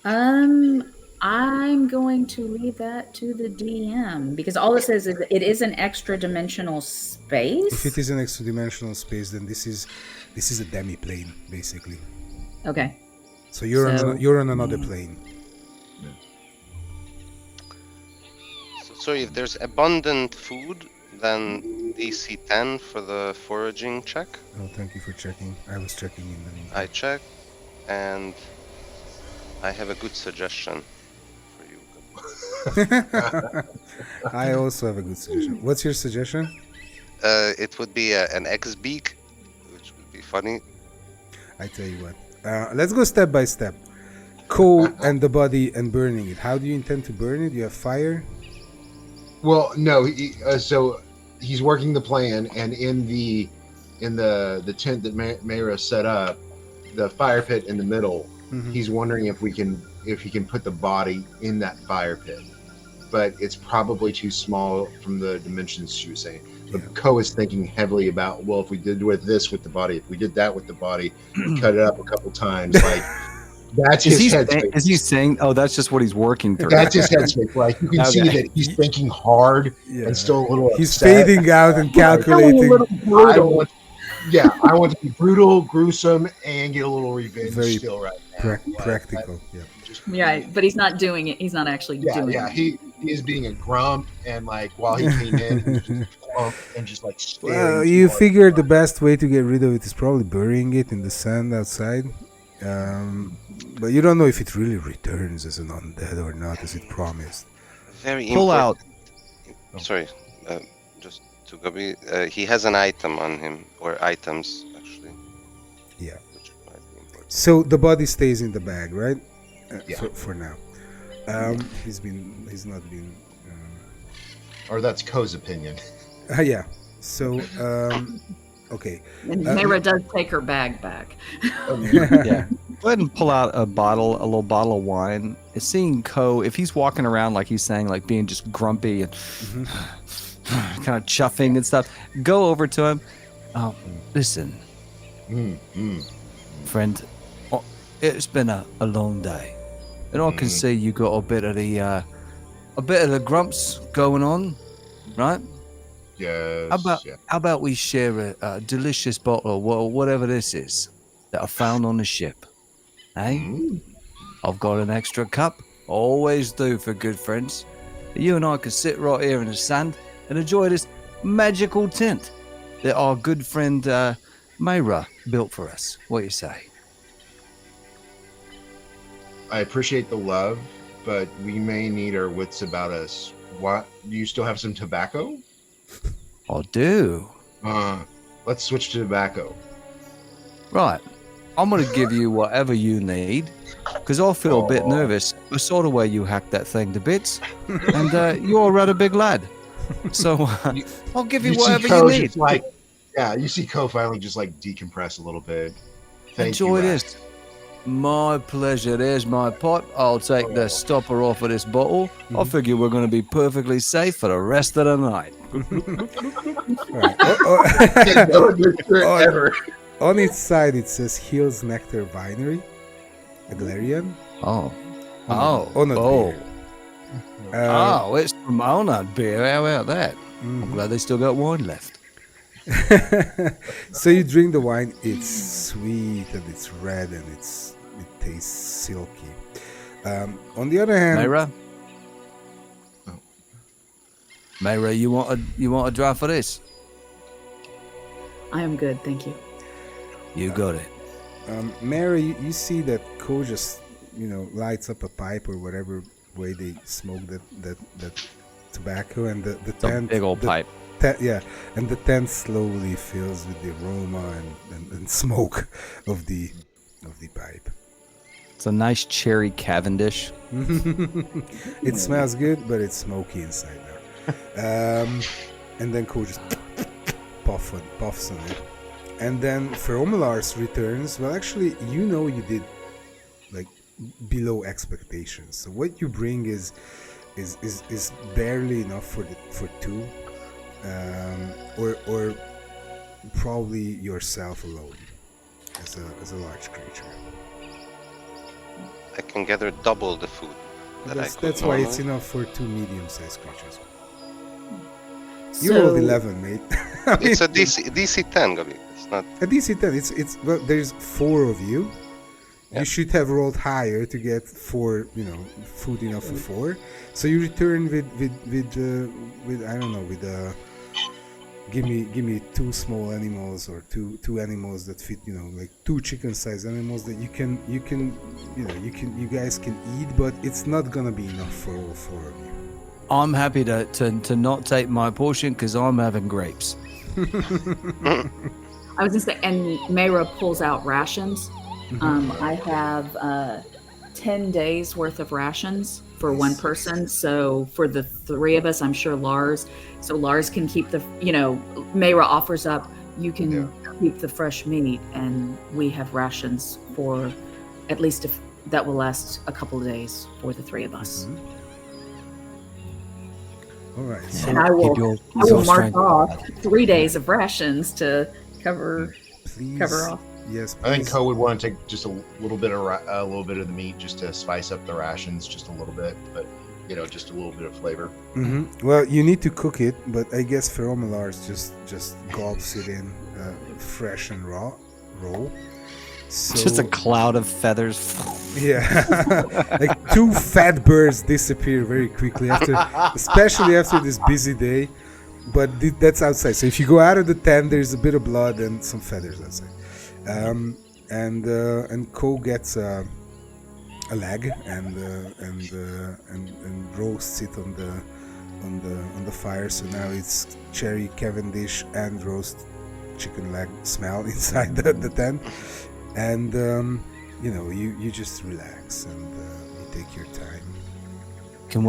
I'm going to leave that to the DM, because all it says is it is an extra dimensional space. If it is an extra dimensional space, then this is a demi-plane, basically. Okay. So you're on another plane. So if there's abundant food, then DC 10 for the foraging check. Oh, thank you for checking. I was checking in the meantime. I check, and I have a good suggestion for you. I also have a good suggestion. What's your suggestion? It would be an X-beak funny. I tell you what. Let's go step by step. Coal and the body and burning it. How do you intend to burn it? You have fire? Well, no. So he's working the plan, and in the tent that Mayra set up, the fire pit in the middle. Mhm. He's wondering if he can put the body in that fire pit, but it's probably too small from the dimensions she was saying. But Yeah. Ko is thinking heavily about, well, if we did this with the body, if we did that with the body, cut it up a couple times, like that's his headspace. Is he saying? Oh, that's just what he's working through. That's his headspace. Like you can see Okay. that he's thinking hard Yeah. and still a little He's upset. fading out and Feeling a calculating. little brutal. I want to be brutal, gruesome, and get a little revenge Very still right now. Like, Practical. Yeah. Yeah, but he's not doing it. He's not actually doing it. He is being a grump, and like while he came in, he was just plump and just like staring. Well, too you hard. figure the best way to get rid of it is probably burying it in the sand outside. But you don't know if it really returns as an undead or not, as it promised. Very Pull out. important. Sorry, just to Gabi. He has an item on him, or items actually. Yeah. Which might be important. So the body stays in the bag, right? Yeah. For now. He's not been. Or that's Ko's opinion. Yeah. So okay. And Mayra does take her bag back. Yeah. Go ahead and pull out a little bottle of wine. It's seeing Ko, if he's walking around like he's saying, like being just grumpy and kind of chuffing and stuff, go over to him. Oh, listen, friend, it's been a long day, and I can see you got a bit of the grumps going on, right? Yes. How about we share a delicious bottle of whatever this is that I found on the ship? Hey, I've got an extra cup. Always do for good friends. You and I could sit right here in the sand and enjoy this magical tent that our good friend Mayra built for us. What do you say? I appreciate the love, but we may need our wits about us. What? Do you still have some tobacco? I do. Let's switch to tobacco. Right. I'm going to give you whatever you need, because I feel a bit nervous. I saw the way you hacked that thing to bits, and you're a rather big lad. So I'll give you whatever you need. Just you see Ko finally just like decompress a little bit. Thank Enjoy you, this. My pleasure. There's my pot. I'll take the stopper off of this bottle. I figure we're going to be perfectly safe for the rest of the night. All right. Ever. On its side, it says Hills Nectar Winery, a Galarian. Oh. Honored beer. It's from Honored beer. How about that? I'm glad they still got wine left. So you drink the wine. It's sweet and it's red and it tastes silky. On the other hand, Mayra, you want a draft for this? I am good, thank you. You got it. Mary, you see that Ko just lights up a pipe or whatever way they smoke that tobacco, and the It's a tent, big old pipe. And the tent slowly fills with the aroma and smoke of the pipe. It's a nice cherry Cavendish. It smells good, but it's smoky inside now. And then Ko just puffs on it. And then Feromilars returns. Well, actually, you did like below expectations. So what you bring is barely enough for two, or probably yourself alone as a large creature. I can gather double the food. That's why it's enough for two medium-sized creatures. So, You rolled 11, mate. It's a DC 10, Gabi. It's not. A DC 10. It's well, there's 4 of you. Yeah. You should have rolled higher to get 4. Food enough for 4. So you return with I don't know, with give me 2 small animals or two animals that fit, like 2 chicken-sized animals that you guys can eat, but it's not gonna be enough for all 4 of you. I'm happy to not take my portion because I'm having grapes. I was just saying, and Mayra pulls out rations. I have 10 days worth of rations for one person. So for the three of us, I'm sure Lars. So Lars can keep Mayra offers up, you can keep the fresh meat, and we have rations for at least if that will last a couple of days for the three of us. All right. So And I will mark off 3 days of rations to cover off. Yes, I think please. Co would want to take just a little bit of the meat just to spice up the rations just a little bit, but just a little bit of flavor. Well, you need to cook it, but I guess Feromalars just gulps it in fresh and raw. So, Just a cloud of feathers. yeah, like 2 fat birds disappear very quickly especially after this busy day. But that's outside. So if you go out of the tent, there's a bit of blood and some feathers outside. And Co gets a leg and roasts it on the fire. So now it's cherry Cavendish and roast chicken leg smell inside the tent. And you just relax and you take your time. Can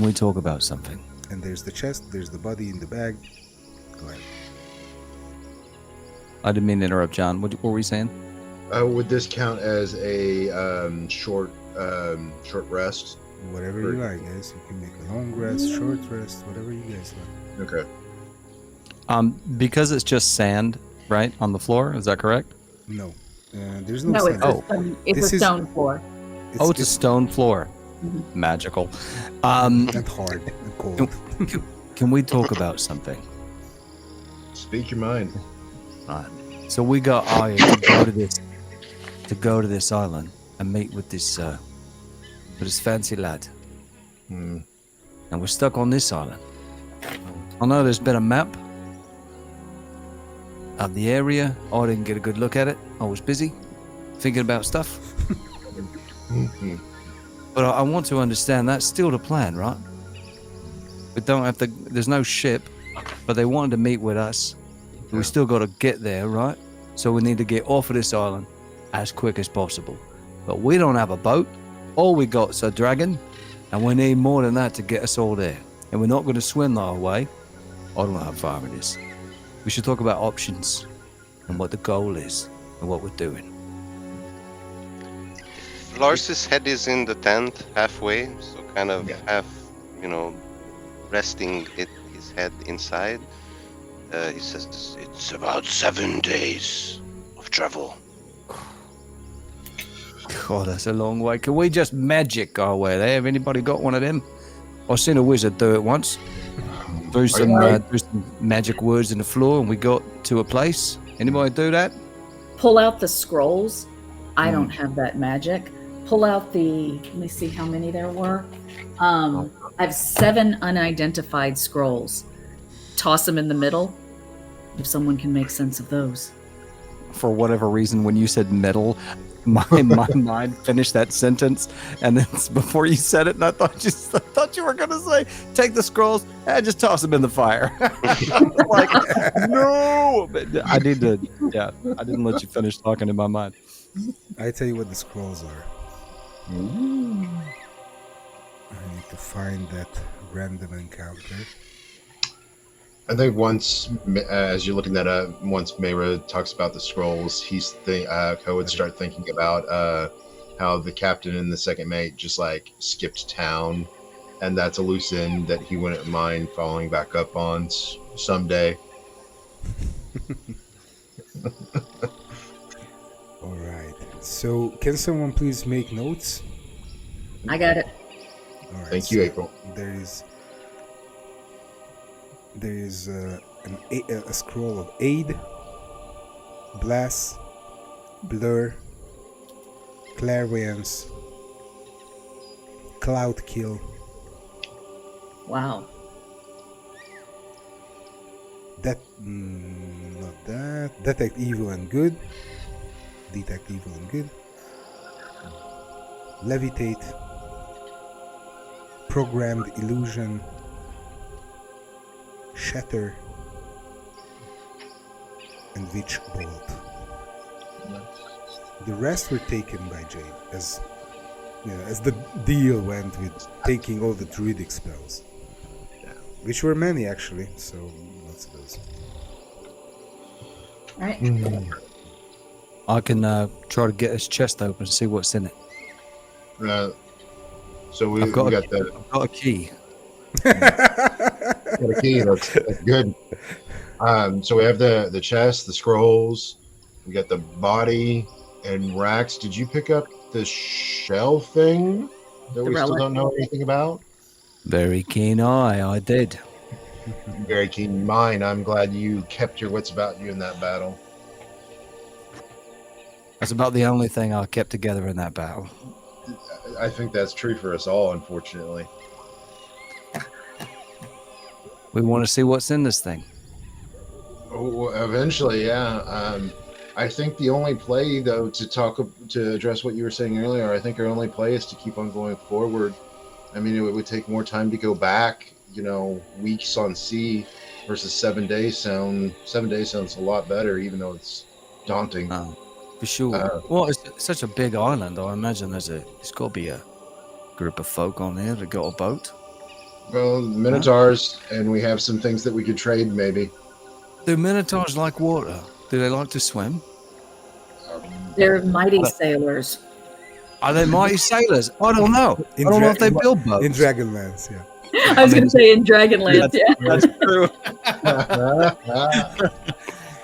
we talk about something? And there's the chest, there's the body in the bag. Go ahead. I didn't mean to interrupt, John. What were we saying? Would this count as a short rest? Whatever you like, guys. You can make a long rest, short rest, whatever you guys like. Okay. Because it's just sand, right, on the floor. Is that correct? No, there's no. No, sand. it's a stone floor. It's a stone floor. Magical. And hard and cold. Can we talk about something? Speak your mind. So we got Arya to go to this island and meet with this fancy lad. And we're stuck on this island. I know there's been a map of the area. I didn't get a good look at it. I was busy thinking about stuff. But I want to understand that's still the plan, right? We don't have to. There's no ship, but they wanted to meet with us. We still got to get there, right? So we need to get off of this island as quick as possible. But we don't have a boat. All we got's a dragon, and we need more than that to get us all there. And we're not going to swim our way. I don't know how far it is. We should talk about options and what the goal is and what we're doing. Lars's head is in the tent halfway, so kind of half, resting his head inside. He says it's about 7 days of travel. God, that's a long way. Can we just magic our way there? Have anybody got one of them? I've seen a wizard do it once. Threw some magic words in the floor and we got to a place. Anybody do that? Pull out the scrolls. I don't have that magic. Pull out let me see how many there were. I have 7 unidentified scrolls. Toss them in the middle. If someone can make sense of those. For whatever reason, when you said metal, my mind finished that sentence, and then before you said it, and I thought you were gonna say, take the scrolls and just toss them in the fire. Like, no, but I didn't let you finish talking in my mind. I tell you what the scrolls are. I need to find that random encounter. I think once, as you're looking that up, once Mayra talks about the scrolls, Co would start thinking about how the captain and the second mate just skipped town, and that's a loose end that he wouldn't mind following back up on someday. All right. So, can someone please make notes? I got it. All right. Thank you, April. There is a scroll of aid, blast, blur, clairvoyance, cloud kill. Wow. Not that. Detect evil and good. Levitate. Programmed illusion. Shatter. and Witch Bolt. The rest were taken by Jade, as the deal went with taking all the druidic spells, which were many actually. So lots of those. All right. I can try to get his chest open and see what's in it. So we I've got got the a key. got a key. That's good. So we have the chest, the scrolls. We got the body and Rax. Did you pick up the shell thing that we still relic. don't know anything about? Very keen eye, I did. Very keen mind. I'm glad you kept your wits about you in that battle. That's about the only thing I kept together in that battle. I think that's true for us all, unfortunately. We want to see what's in this thing. Oh, eventually, yeah. I think the only play, though, to address what you were saying earlier, I think our only play is to keep on going forward. I mean, it would take more time to go back. Weeks on sea versus 7 days 7 days sounds a lot better, even though it's daunting. For sure. Well, it's such a big island. I imagine there's got to be a group of folk on there that got a boat. Well, Minotaurs, and we have some things that we could trade, maybe. Do Minotaurs like water? Do they like to swim? They're mighty sailors. Are they mighty sailors? I don't know. I don't know if they build boats. In Dragonlance, yeah. I was going to say in Dragonlance, yeah. That's true.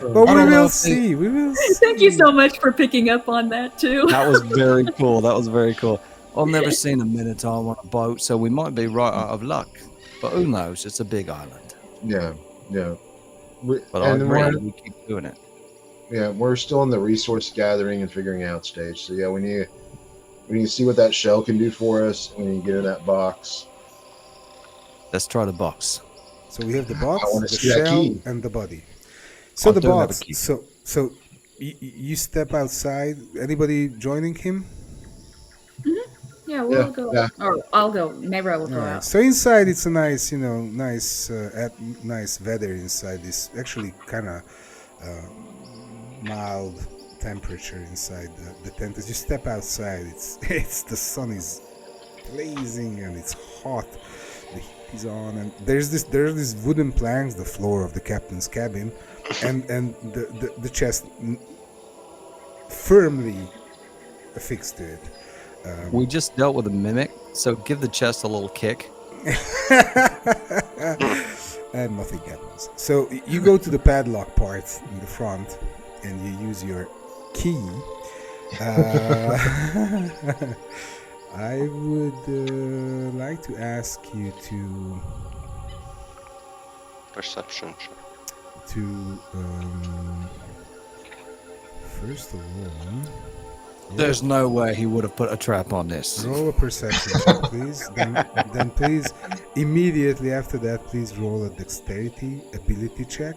But we will see. We will see. Thank you so much for picking up on that, too. That was very cool. I've never seen a Minotaur on a boat, so we might be right out of luck. But who knows? It's a big island. Yeah. But I agree. We keep doing it. Yeah, we're still in the resource gathering and figuring out stage. So yeah, we need to see what that shell can do for us. We need to get in that box. Let's try the box. So we have the box, I wanna the see that shell, key. and the body. So I the don't have a box. key. So you step outside. Anybody joining him? Yeah, we'll go. Yeah. Or I'll go. Maybe I will go Alright. out. So inside, it's a nice, nice weather inside. This actually kind of mild temperature inside the tent. As you step outside, it's the sun is blazing and it's hot. The heat is on, and there's these wooden planks, the floor of the captain's cabin, and the chest firmly affixed to it. We just dealt with a mimic, so give the chest a little kick. And nothing happens. So you go to the padlock part in the front, and you use your key. I would like to ask you to Perception check. First of all, There's no way he would have put a trap on this. roll a perception check, please. Then please, immediately after that, please roll a dexterity ability check.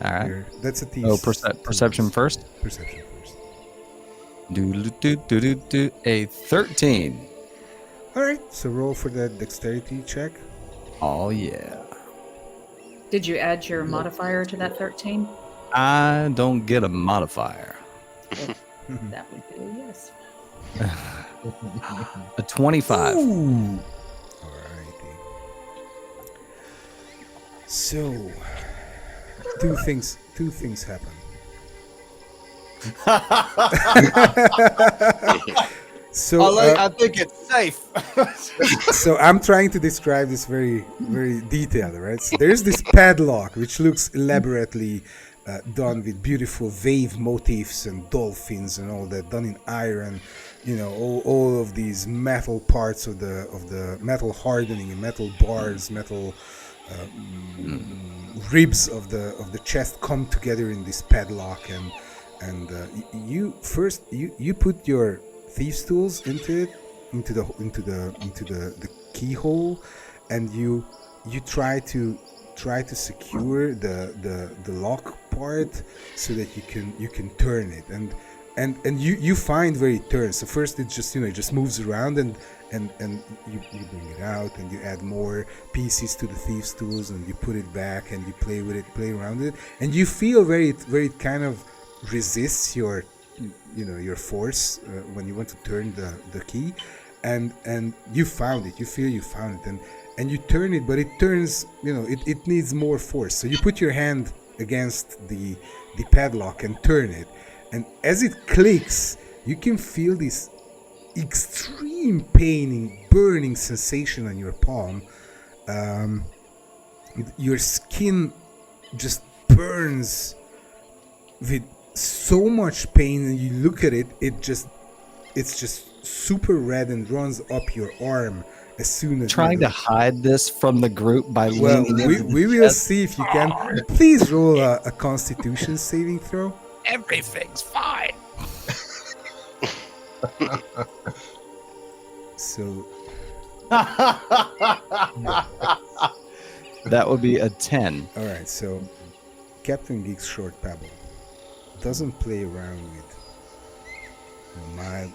All right. Here. That's a T. Oh, perception first. Perception first. Do a 13. All right. So roll for that dexterity check. Oh yeah. Did you add your modifier to that 13? I don't get a modifier. That would be a yes. A 25. Ooh. Alrighty. So, two things happen. So I think it's safe. so I'm trying to describe this very, very detailed, right? So there's this padlock which looks elaborately done with beautiful wave motifs and dolphins and all that, done in iron. All of these metal parts of the metal hardening and metal bars, metal ribs of the chest come together in this padlock, and you put your thieves' tools into the keyhole, and you try to secure the lock part so that you can turn it, and you find where it turns. So first it just it just moves around, and you bring it out, and you add more pieces to the thieves tools, and you put it back, and you play with it, play around with it, and you feel where it kind of resists your your force when you want to turn the key, and you found it. You feel you found it, and you turn it, but it turns, it needs more force. So you put your hand against the padlock and turn it, and as it clicks, you can feel this extreme paining, burning sensation on your palm. Your skin just burns with so much pain, and you look at it, it's just super red and runs up your arm as soon as Trying to hide this from the group by well, leaning we will see if you can. Please roll a Constitution saving throw. Everything's fine. So that would be a 10. all right, so Captain Geek's short pebble doesn't play around with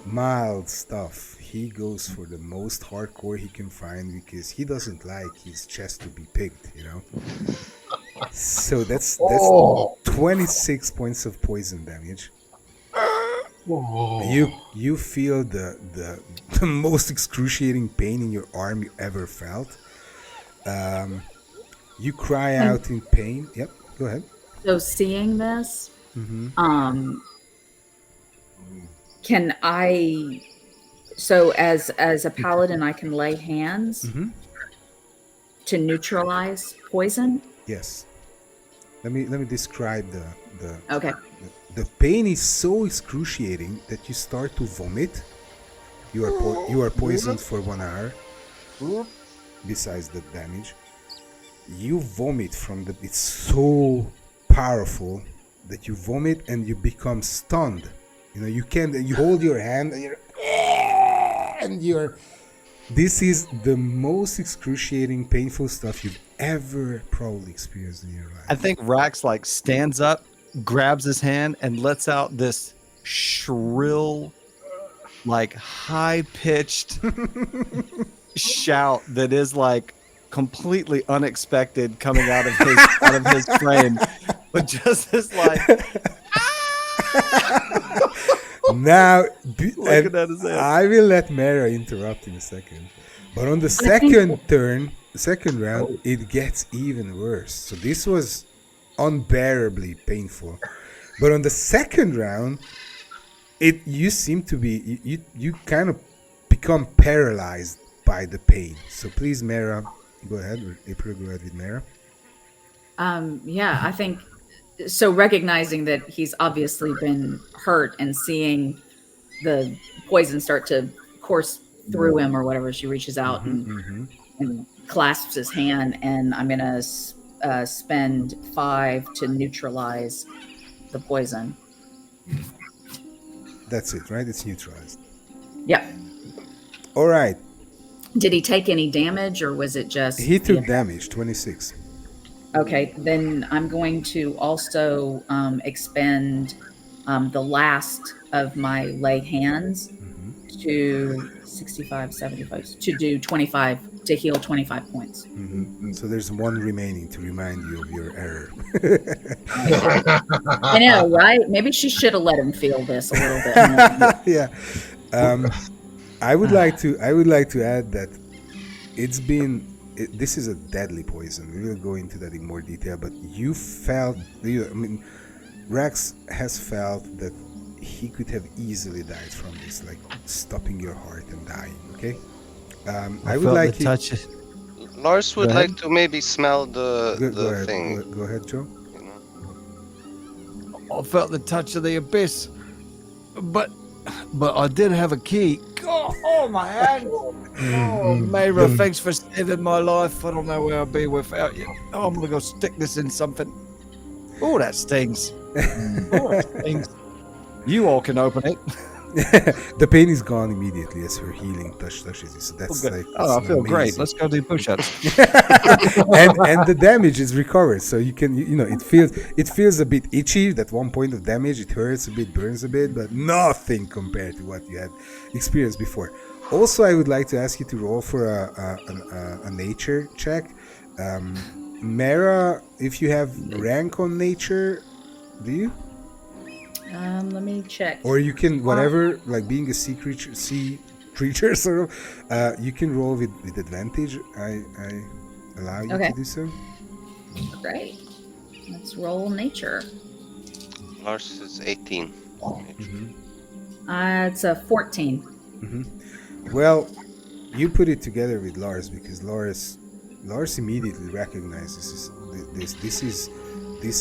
mild stuff. He goes for the most hardcore he can find, because he doesn't like his chest to be picked, So that's 26 points of poison damage. You feel the most excruciating pain in your arm you ever felt. You cry out in pain. Yep, go ahead. So seeing this, can I? So as a paladin, I can lay hands to neutralize poison. Yes. Let me describe the Okay. The pain is so excruciating that you start to vomit. You are poisoned for 1 hour. Besides the damage, you vomit from the. It's so powerful that you vomit and you become stunned. You can't. You hold your hand and you're. This is the most excruciating, painful stuff you've ever probably experienced in your life. I think Rax stands up, grabs his hand, and lets out this shrill, high-pitched shout that is completely unexpected coming out of his frame, but just this Now, looking at his hand. I will let Mara interrupt in a second, but on the second round, it gets even worse. So this was unbearably painful, but on the second round, you seem to be you kind of become paralyzed by the pain. So please, Mara, go ahead. April, go ahead with Mara. Yeah, I think so. Recognizing that he's obviously been hurt and seeing the poison start to course through him or whatever, she reaches out and clasps his hand, and I'm gonna spend 5 to neutralize the poison. That's it, right? It's neutralized. Yeah. All right. Did he take any damage, or was it just... He took damage, 26. Okay, then I'm going to also expend the last of my lay hands to 65, 75, to do 25, to heal 25 points. So there's one remaining to remind you of your error. I know, right? Maybe she should have let him feel this a little bit more. Yeah. I would like to add that this is a deadly poison. We will go into that in more detail, but Rax has felt that he could have easily died from this, stopping your heart and dying. Okay. I would like to touch it. Lars would like to maybe smell the ahead, thing. Go ahead, Joe. I felt the touch of the abyss, but I did have a key. Oh my hand! Oh, Mayra, thanks for saving my life. I don't know where I'd be without you. Oh, I'm gonna go stick this in something. Oh, that stings. Oh, that stings. You all can open it. The pain is gone immediately as her healing touches you. So that's like Oh, I it's feel great. amazing. Let's go do push-ups. and the damage is recovered, so you can it feels a bit itchy. That 1 point of damage, it hurts a bit, burns a bit, but nothing compared to what you had experienced before. Also, I would like to ask you to roll for a nature check. Mara, if you have rank on nature, do you? Let me check. Or you can whatever, like being a sea creature sort of, you can roll with advantage. I allow you Okay. to do so. Great. Let's roll nature. Lars is 18. It's a 14. Well, you put it together with Lars because Lars immediately recognizes this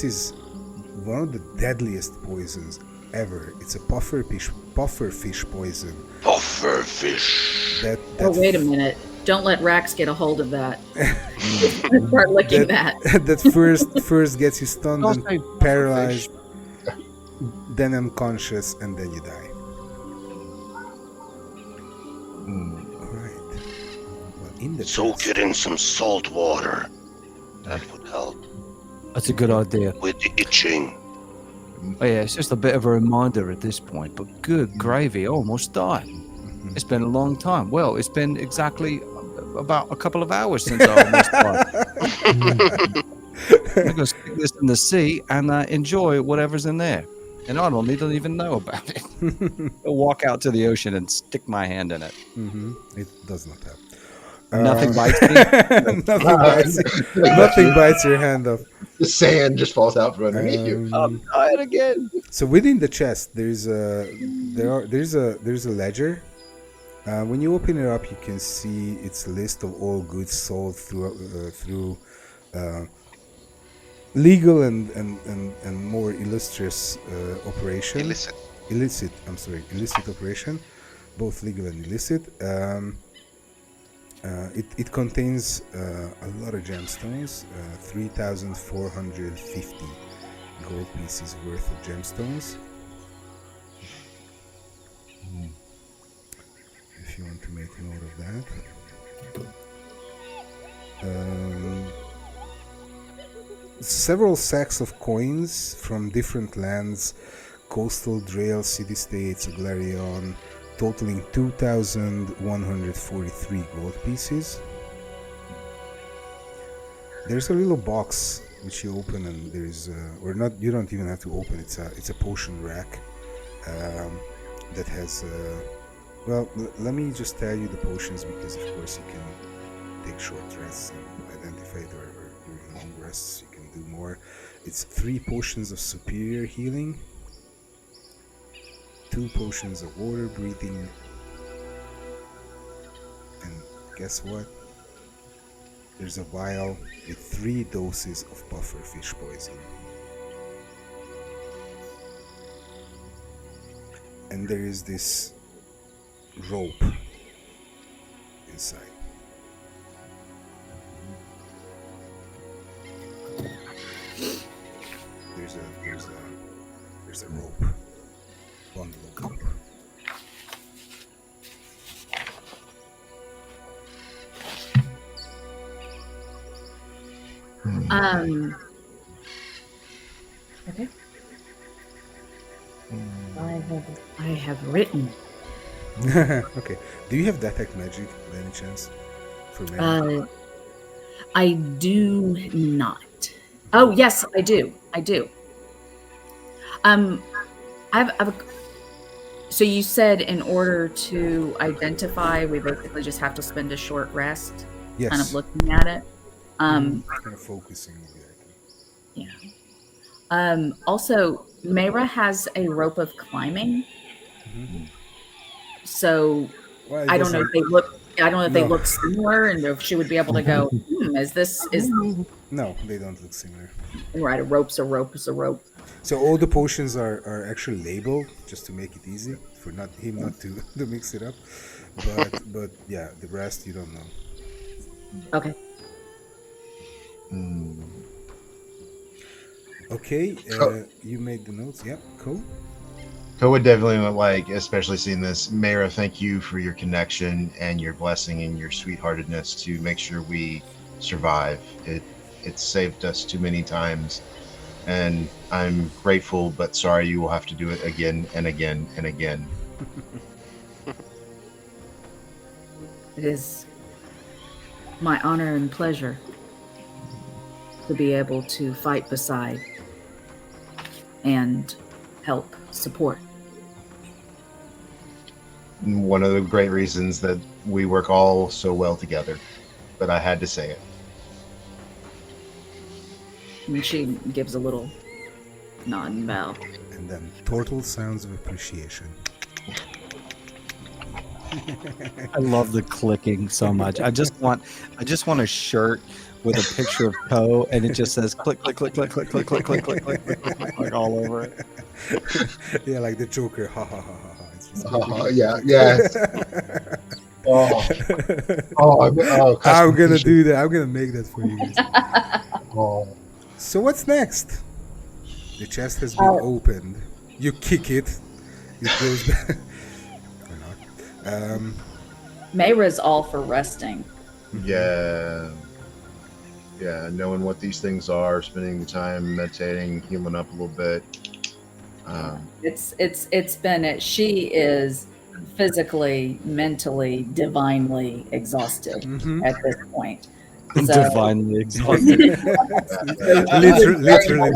is one of the deadliest poisons ever. It's a pufferfish poison. Pufferfish. That Oh, wait a minute. Don't let Rax get a hold of that. Start licking that. that first gets you stunned Don't say and paralyzed, then unconscious, and then you die. Alright. Well, in the Soak it in some salt water. That would help That's a good idea. with the itching. Oh yeah, it's just a bit of a reminder at this point, but good gravy, I almost died. It's been a long time. Well, it's been exactly about a couple of hours since I almost died. I'm going to stick this in the sea and enjoy whatever's in there. And I don't even know about it. I'll walk out to the ocean and stick my hand in it. It does not have. Nothing bites me. Nothing bites your hand off. The sand just falls out from underneath you. I'm tired again. So within the chest, there's a ledger. When you open it up, you can see its list of all goods sold through legal and more illustrious operation. Illicit operation, both legal and illicit. It contains a lot of gemstones, 3,450 gold pieces worth of gemstones. If you want to make note of that. Several sacks of coins from different lands, coastal Drael city-states, Glarion, totaling 2,143 gold pieces. There's a little box which you open, and there's or not. You don't even have to open. It's a potion rack that has. Well, let me just tell you the potions because, of course, you can take short rests and identify it, or during long rests you can do more. It's 3 potions of superior healing, 2 potions of water breathing, and guess what? There's a vial with 3 doses of pufferfish poison. And there is this rope inside. There's a rope. Bundle of rope. Okay. I have written. Okay. Do you have detect magic by any chance? For magic? I do not. Oh yes, I do. So you said in order to identify, we basically just have to spend a short rest, Yes. kind of looking at it. Kind of focusing on the item. Yeah. Also, Mayra has a rope of climbing. So Well, I don't know if they look. I don't know if they No. look similar, and if she would be able to go. Is No, they don't look similar. right? A rope's a rope is a rope. So all the potions are actually labeled just to make it easy for not to mix it up. But yeah, the rest you don't know. Okay. Okay, you made the notes. Yeah, cool. Co would definitely like, especially seeing this. Mayra, thank you for your connection and your blessing and your sweetheartedness to make sure we survive. It's saved us too many times, and I'm grateful, but sorry you will have to do it again and again and again. It is my honor and pleasure to be able to fight beside and help support. One of the great reasons that we work all so well together, but I had to say it. And she gives a little nod and bow. And then total sounds of appreciation. I love the clicking so much. I just want a shirt with a picture of Poe, and it just says click, click, click, click, click, click, click, click, click, click, click, like all over it. Yeah, like the Joker. Ha ha ha ha ha. It's just Yeah. I'm gonna do that. I'm gonna make that for you guys. Oh. So what's next? The chest has been opened. You kick it. It goes back. Or not. Mayra's all for resting. Yeah, knowing what these things are, spending the time meditating, healing up a little bit. It's been it. She is physically, mentally, divinely exhausted at this point. So, Divinely exhausted. literally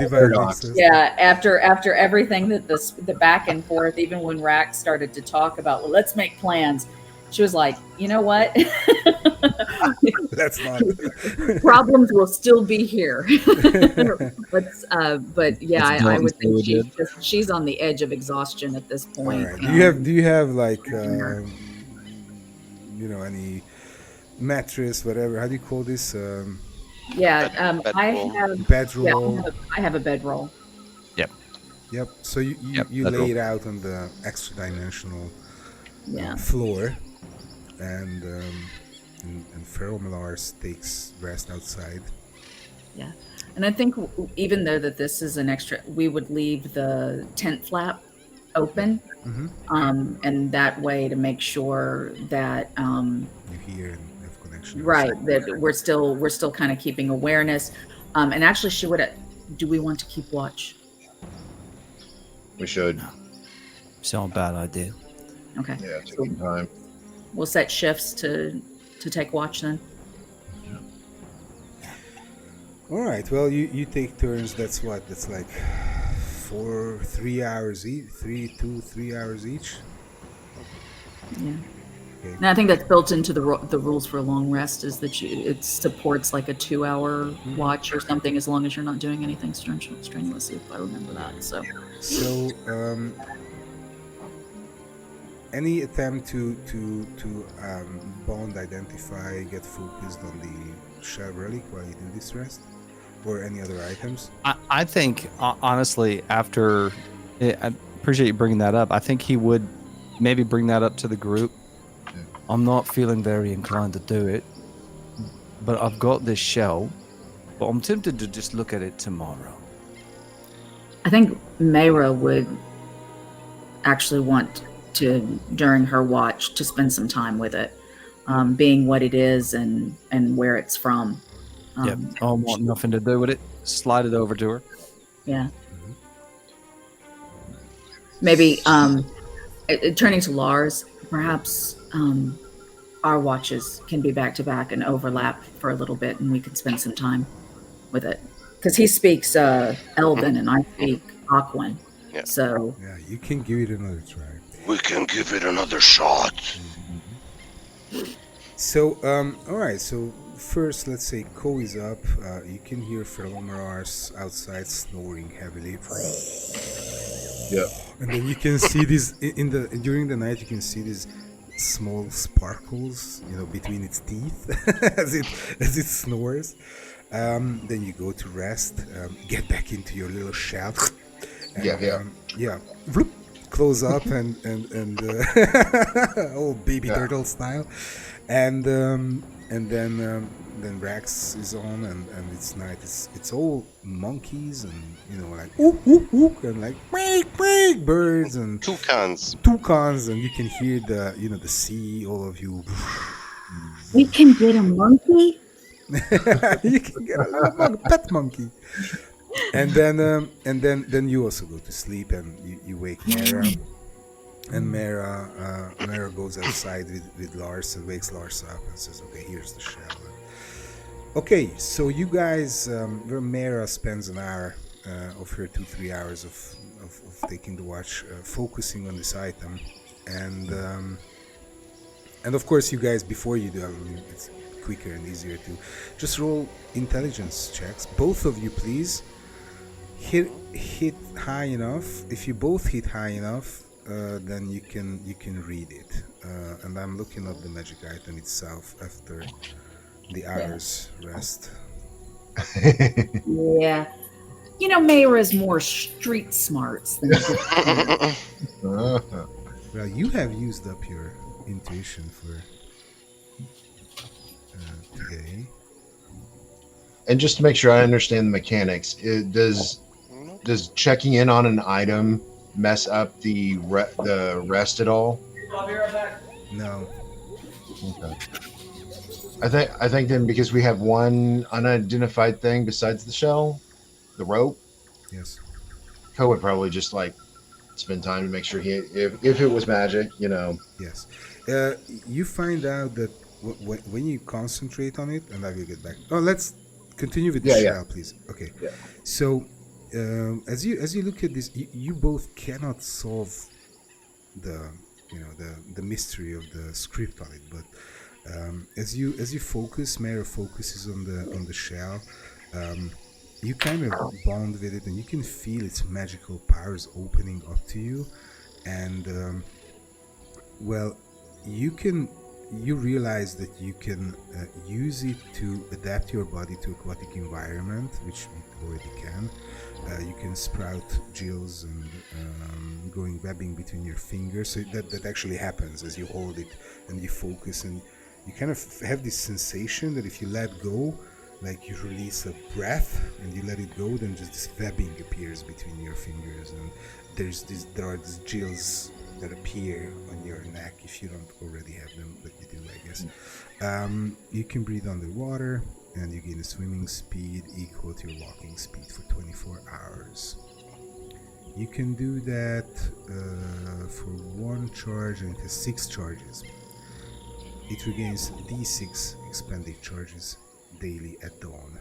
divinely exhausted. yeah, after everything that the back and forth, even when Rax started to talk about, well, let's make plans, she was like, you know what? That's not. Problems will still be here. but yeah, I would think she's on the edge of exhaustion at this point. Right. Do you have like any mattress, whatever? How do you call this? Yeah, bedroll. I have a bedroll. Yep. So you lay it out on the extra dimensional floor, and Feral Malars takes rest outside. Yeah, and I think even though that this is an extra, we would leave the tent flap open, and that way to make sure that you hear and have connection. Right, that we're still kind of keeping awareness. And actually, she would. Do we want to keep watch? We should. It's not a bad idea. Okay. Yeah, take some time. We'll set shifts to take watch then. All right. Well, you take turns. That's what. That's like 3 hours each. 3 hours each. Yeah. Okay. And I think that's built into the rules for a long rest is that it supports like a 2-hour watch or something as long as you're not doing anything strenuous. If I remember that. So. Any attempt to bond, identify, get focused on the shell relic while you do this rest, or any other items? I think honestly, after I appreciate you bringing that up. I think he would maybe bring that up to the group. I'm not feeling very inclined to do it, but I've got this shell, but I'm tempted to just look at it tomorrow. I think Mayra would actually want to, during her watch, to spend some time with it, being what it is and where it's from. I want nothing to do with it. Slide it over to her. Yeah. Maybe turning to Lars, perhaps our watches can be back to back and overlap for a little bit, and we can spend some time with it. Because he speaks Elven and I speak Aquan. Yeah. So yeah, you can give it another try. We can give it another shot. So, all right. So first, let's say Ko is up. You can hear Feromars outside snoring heavily. Yeah. And then you can see these during the night. You can see these small sparkles, between its teeth as it snores. Then you go to rest. Get back into your little shell. And, Vroom, close up and old baby turtle style, and and then Rax is on, and it's night. It's all monkeys, and like ooh ooh ooh, and like quack birds and toucans, and you can hear the sea. All of you. We can get a monkey. You can get a little pet monkey. And then you also go to sleep, and you wake Mara, and Mara goes outside with Lars and wakes Lars up and says, "Okay, here's the shell." Okay, so you guys, where Mara spends an hour of her 2-3 hours of taking the watch, focusing on this item, and of course you guys, before you do, I mean, it's quicker and easier to just roll intelligence checks, both of you, please. Hit high enough. If you both hit high enough, then you can read it. And I'm looking up the magic item itself after the hour's rest. Yeah. Mayra's more street smarts than Well, you have used up your intuition for today. And just to make sure I understand the mechanics, does checking in on an item mess up the rest at all? I'll be right back. No. Okay. I think then, because we have one unidentified thing besides the shell, the rope. Yes. Ko would probably just spend time to make sure if it was magic, Yes. You find out that when you concentrate on it, and I will get back. Oh, let's continue with the shell, please. Okay. Yeah. So, as you look at this, you both cannot solve the mystery of the script on it, but as you focus, Mara focuses on the shell. You kind of bond with it, and you can feel its magical powers opening up to you, and you realize that you can use it to adapt your body to aquatic environment, which it already can. You can sprout gills and growing webbing between your fingers. So that actually happens as you hold it and you focus, and you kind of have this sensation that if you let go, like you release a breath and you let it go, then just this webbing appears between your fingers, and there are these gills that appear on your neck if you don't already have them, but you do, I guess. You can breathe underwater, and you gain a swimming speed equal to your walking speed for 24 hours. You can do that for one charge, and it has 6 charges. It regains D6 expended charges daily at dawn.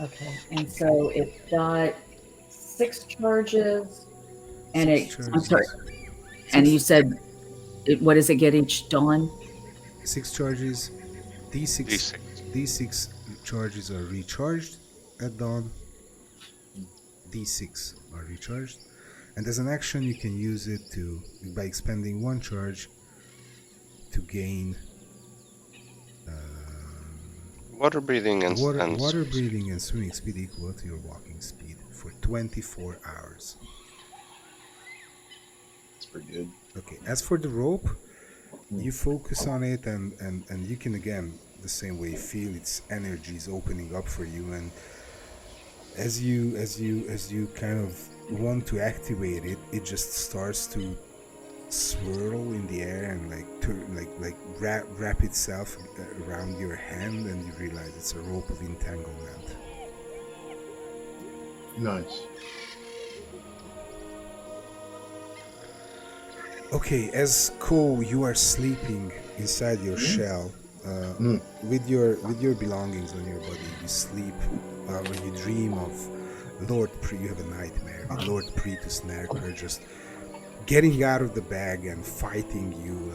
Okay, and so it's got 6 charges, and I'm sorry. And you said, what does it get each dawn? 6 charges. D6 charges are recharged at dawn. D6 are recharged, and as an action, you can use it by expending 1 charge to gain water breathing and swimming speed equal to your walking speed for 24 hours. That's pretty good. Okay, as for the rope, you focus on it, and you can, again, the same way, feel its energies opening up for you, and as you kind of want to activate it, it just starts to swirl in the air and wrap itself around your hand, and you realize it's a rope of entanglement. Nice. Okay, as Ko, you are sleeping inside your shell, with your belongings on your body. You sleep when you dream of you have a nightmare with Lord Pritus Nerker just getting out of the bag and fighting you,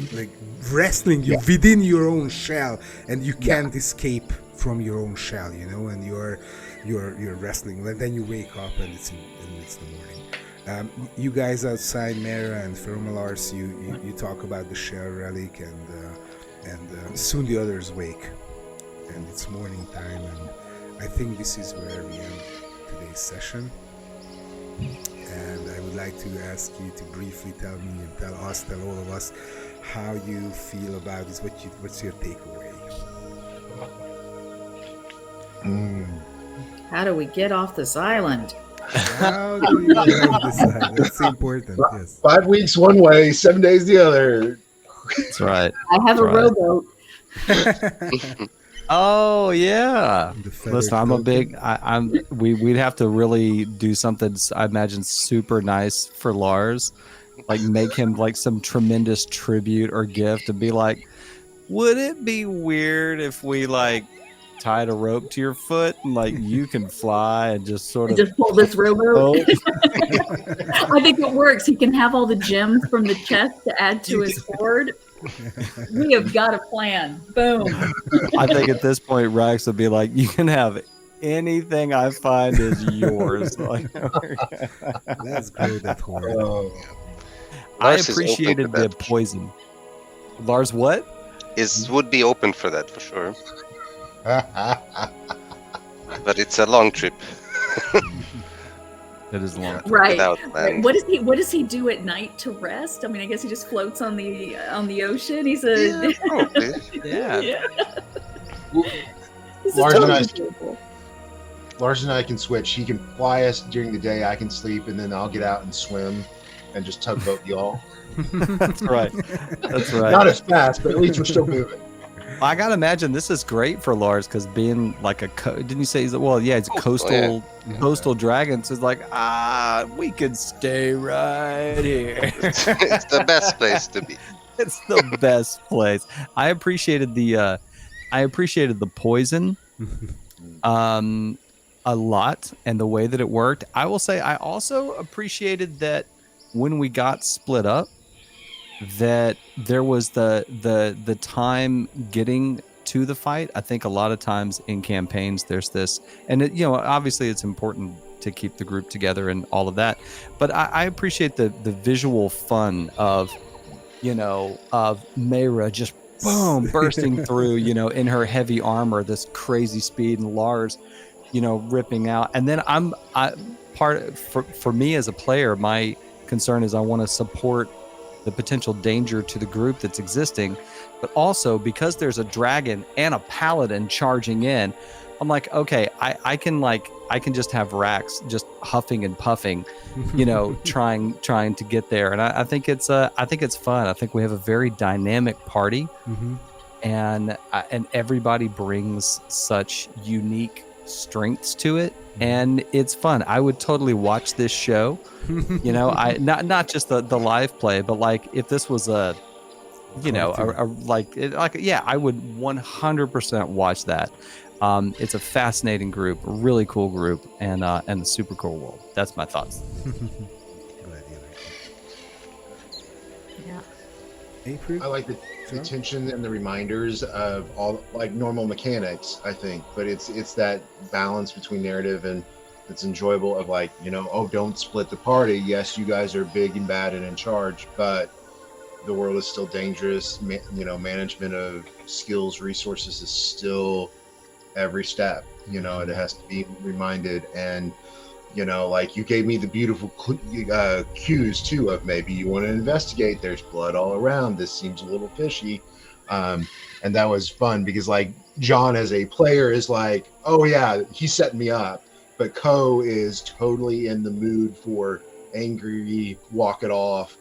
like wrestling you within your own shell, and you can't escape from your own shell, and you're wrestling. And then you wake up, and it's the morning. You guys outside, Mara and Fermalars, you talk about the shell relic, and soon the others wake, and it's morning time, and I think this is where we end today's session. and I would like to ask you to briefly tell me and tell all of us, how you feel about this. What's your takeaway? How do we get off this island? How do you decide? That's important. Yes. 5 weeks one way, 7 days the other. That's right. I have a rowboat. Oh yeah. The feathered Listen, I'm a token. big. We'd have to really do something. I imagine super nice for Lars, like make him like some tremendous tribute or gift, and be like, would it be weird if we like tied a rope to your foot and like you can fly and just sort of Just pull this rowboat. Oh, I think it works. He can have all the gems from the chest to add to his hoard. We have got a plan. Boom. I think at this point Rex would be like, you can have anything I find is yours. Like, Let's grow that horn. I Lars is open appreciated to the that. poison. Lars, what? Would be open for that for sure. But it's a long trip It is long. Right. without land. What does he do at night to rest? I mean, I guess he just floats on the ocean. He's a Yeah, probably. Yeah. He's a Lars and I- total fool. Lars and I can switch. He can fly us during the day. I can sleep, and then I'll get out and swim and just tugboat y'all. That's right. That's right. Not as fast, but at least we're still moving. I gotta imagine this is great for Lars because being like didn't you say he's he's a coastal coastal dragon, so it's like we could stay right here. It's the best place to be. It's the best place. I appreciated the poison a lot and the way that it worked. I will say I also appreciated that when we got split up, that there was the time getting to the fight. I think a lot of times in campaigns there's this, and obviously it's important to keep the group together and all of that, but I appreciate the visual fun of Mayra just boom bursting through in her heavy armor, this crazy speed, and Lars ripping out. And then for me as a player, my concern is I want to support the potential danger to the group that's existing, but also because there's a dragon and a paladin charging in, I'm like, okay, I can just have Rax just huffing and puffing, trying to get there. And I think it's fun. I think we have a very dynamic party, and everybody brings such unique strengths to it, and it's fun. I would totally watch this show. I not just the live play, but like if this was I would 100% watch that. It's a fascinating group, a really cool group, and a super cool world. That's my thoughts. Glad you like it. Yeah. April? I like the tension and the reminders of all like normal mechanics, I think, but it's that balance between narrative and it's enjoyable of like, don't split the party. Yes, you guys are big and bad and in charge, but the world is still dangerous. Management of skills, resources is still every step. It has to be reminded. And like you gave me the beautiful cues too of maybe you want to investigate. There's blood all around. This seems a little fishy, and that was fun because like John as a player is like, oh yeah, he's setting me up, but Ko is totally in the mood for angry, walk it off.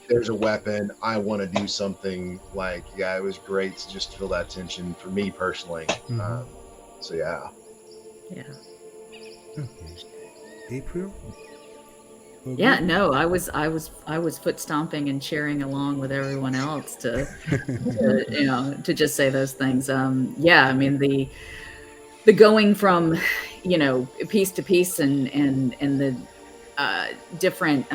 There's a weapon. I want to do something. Like, yeah, it was great to just feel that tension for me personally. So yeah. Yeah. Okay. April? Yeah, no, I was foot stomping and cheering along with everyone else to just say those things. Yeah, I mean the going from piece to piece and the different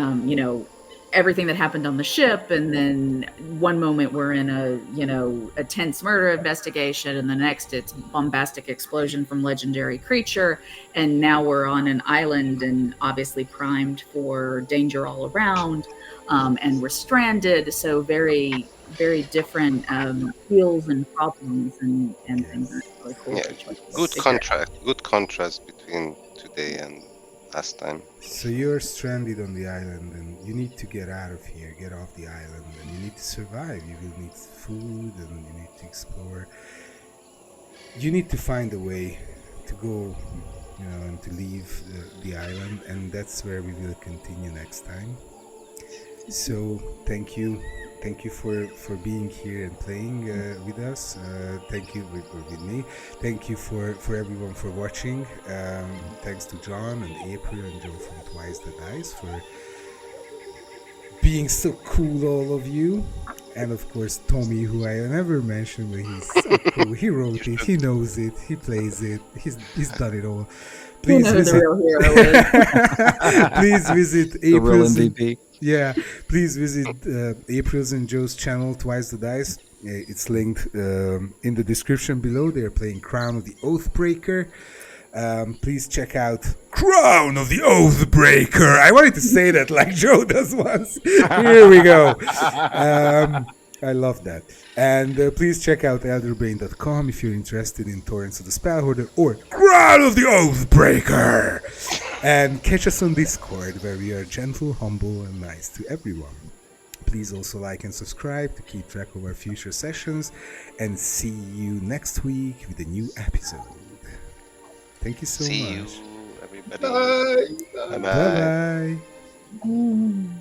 everything that happened on the ship, and then one moment we're in a tense murder investigation, and the next it's bombastic explosion from legendary creature, and now we're on an island and obviously primed for danger all around, and we're stranded, so very very different feels and problems and things. Really cool. Yeah, good contrast between today and last time. So you're stranded on the island, and you need to get out of here, get off the island, and you need to survive. You will need food, and you need to explore. You need to find a way to go, and to leave the island, and that's where we will continue next time. So thank you for being here and playing with us. Thank you with me. Thank you for everyone for watching. Thanks to John and April and Joe from Twice the Dice for being so cool, all of you. And of course Tommy, who I never mentioned, but he's so cool. He wrote it, he knows it, he plays it, he's done it all. Please visit. The real hero is. Please visit The real April's. MVP. Yeah, please visit April's and Joe's channel, Twice the Dice. It's linked in the description below. They're playing Crown of the Oathbreaker. Please check out Crown of the Oathbreaker. I wanted to say that like Joe does once. Here we go. I love that. And please check out elderbrain.com if you're interested in Torrents of the Spellhoarder or Crown of the Oathbreaker. And catch us on Discord, where we are gentle, humble, and nice to everyone. Please also like and subscribe to keep track of our future sessions. And see you next week with a new episode. Thank you so See much. you, everybody. Bye. Bye-bye. Bye-bye.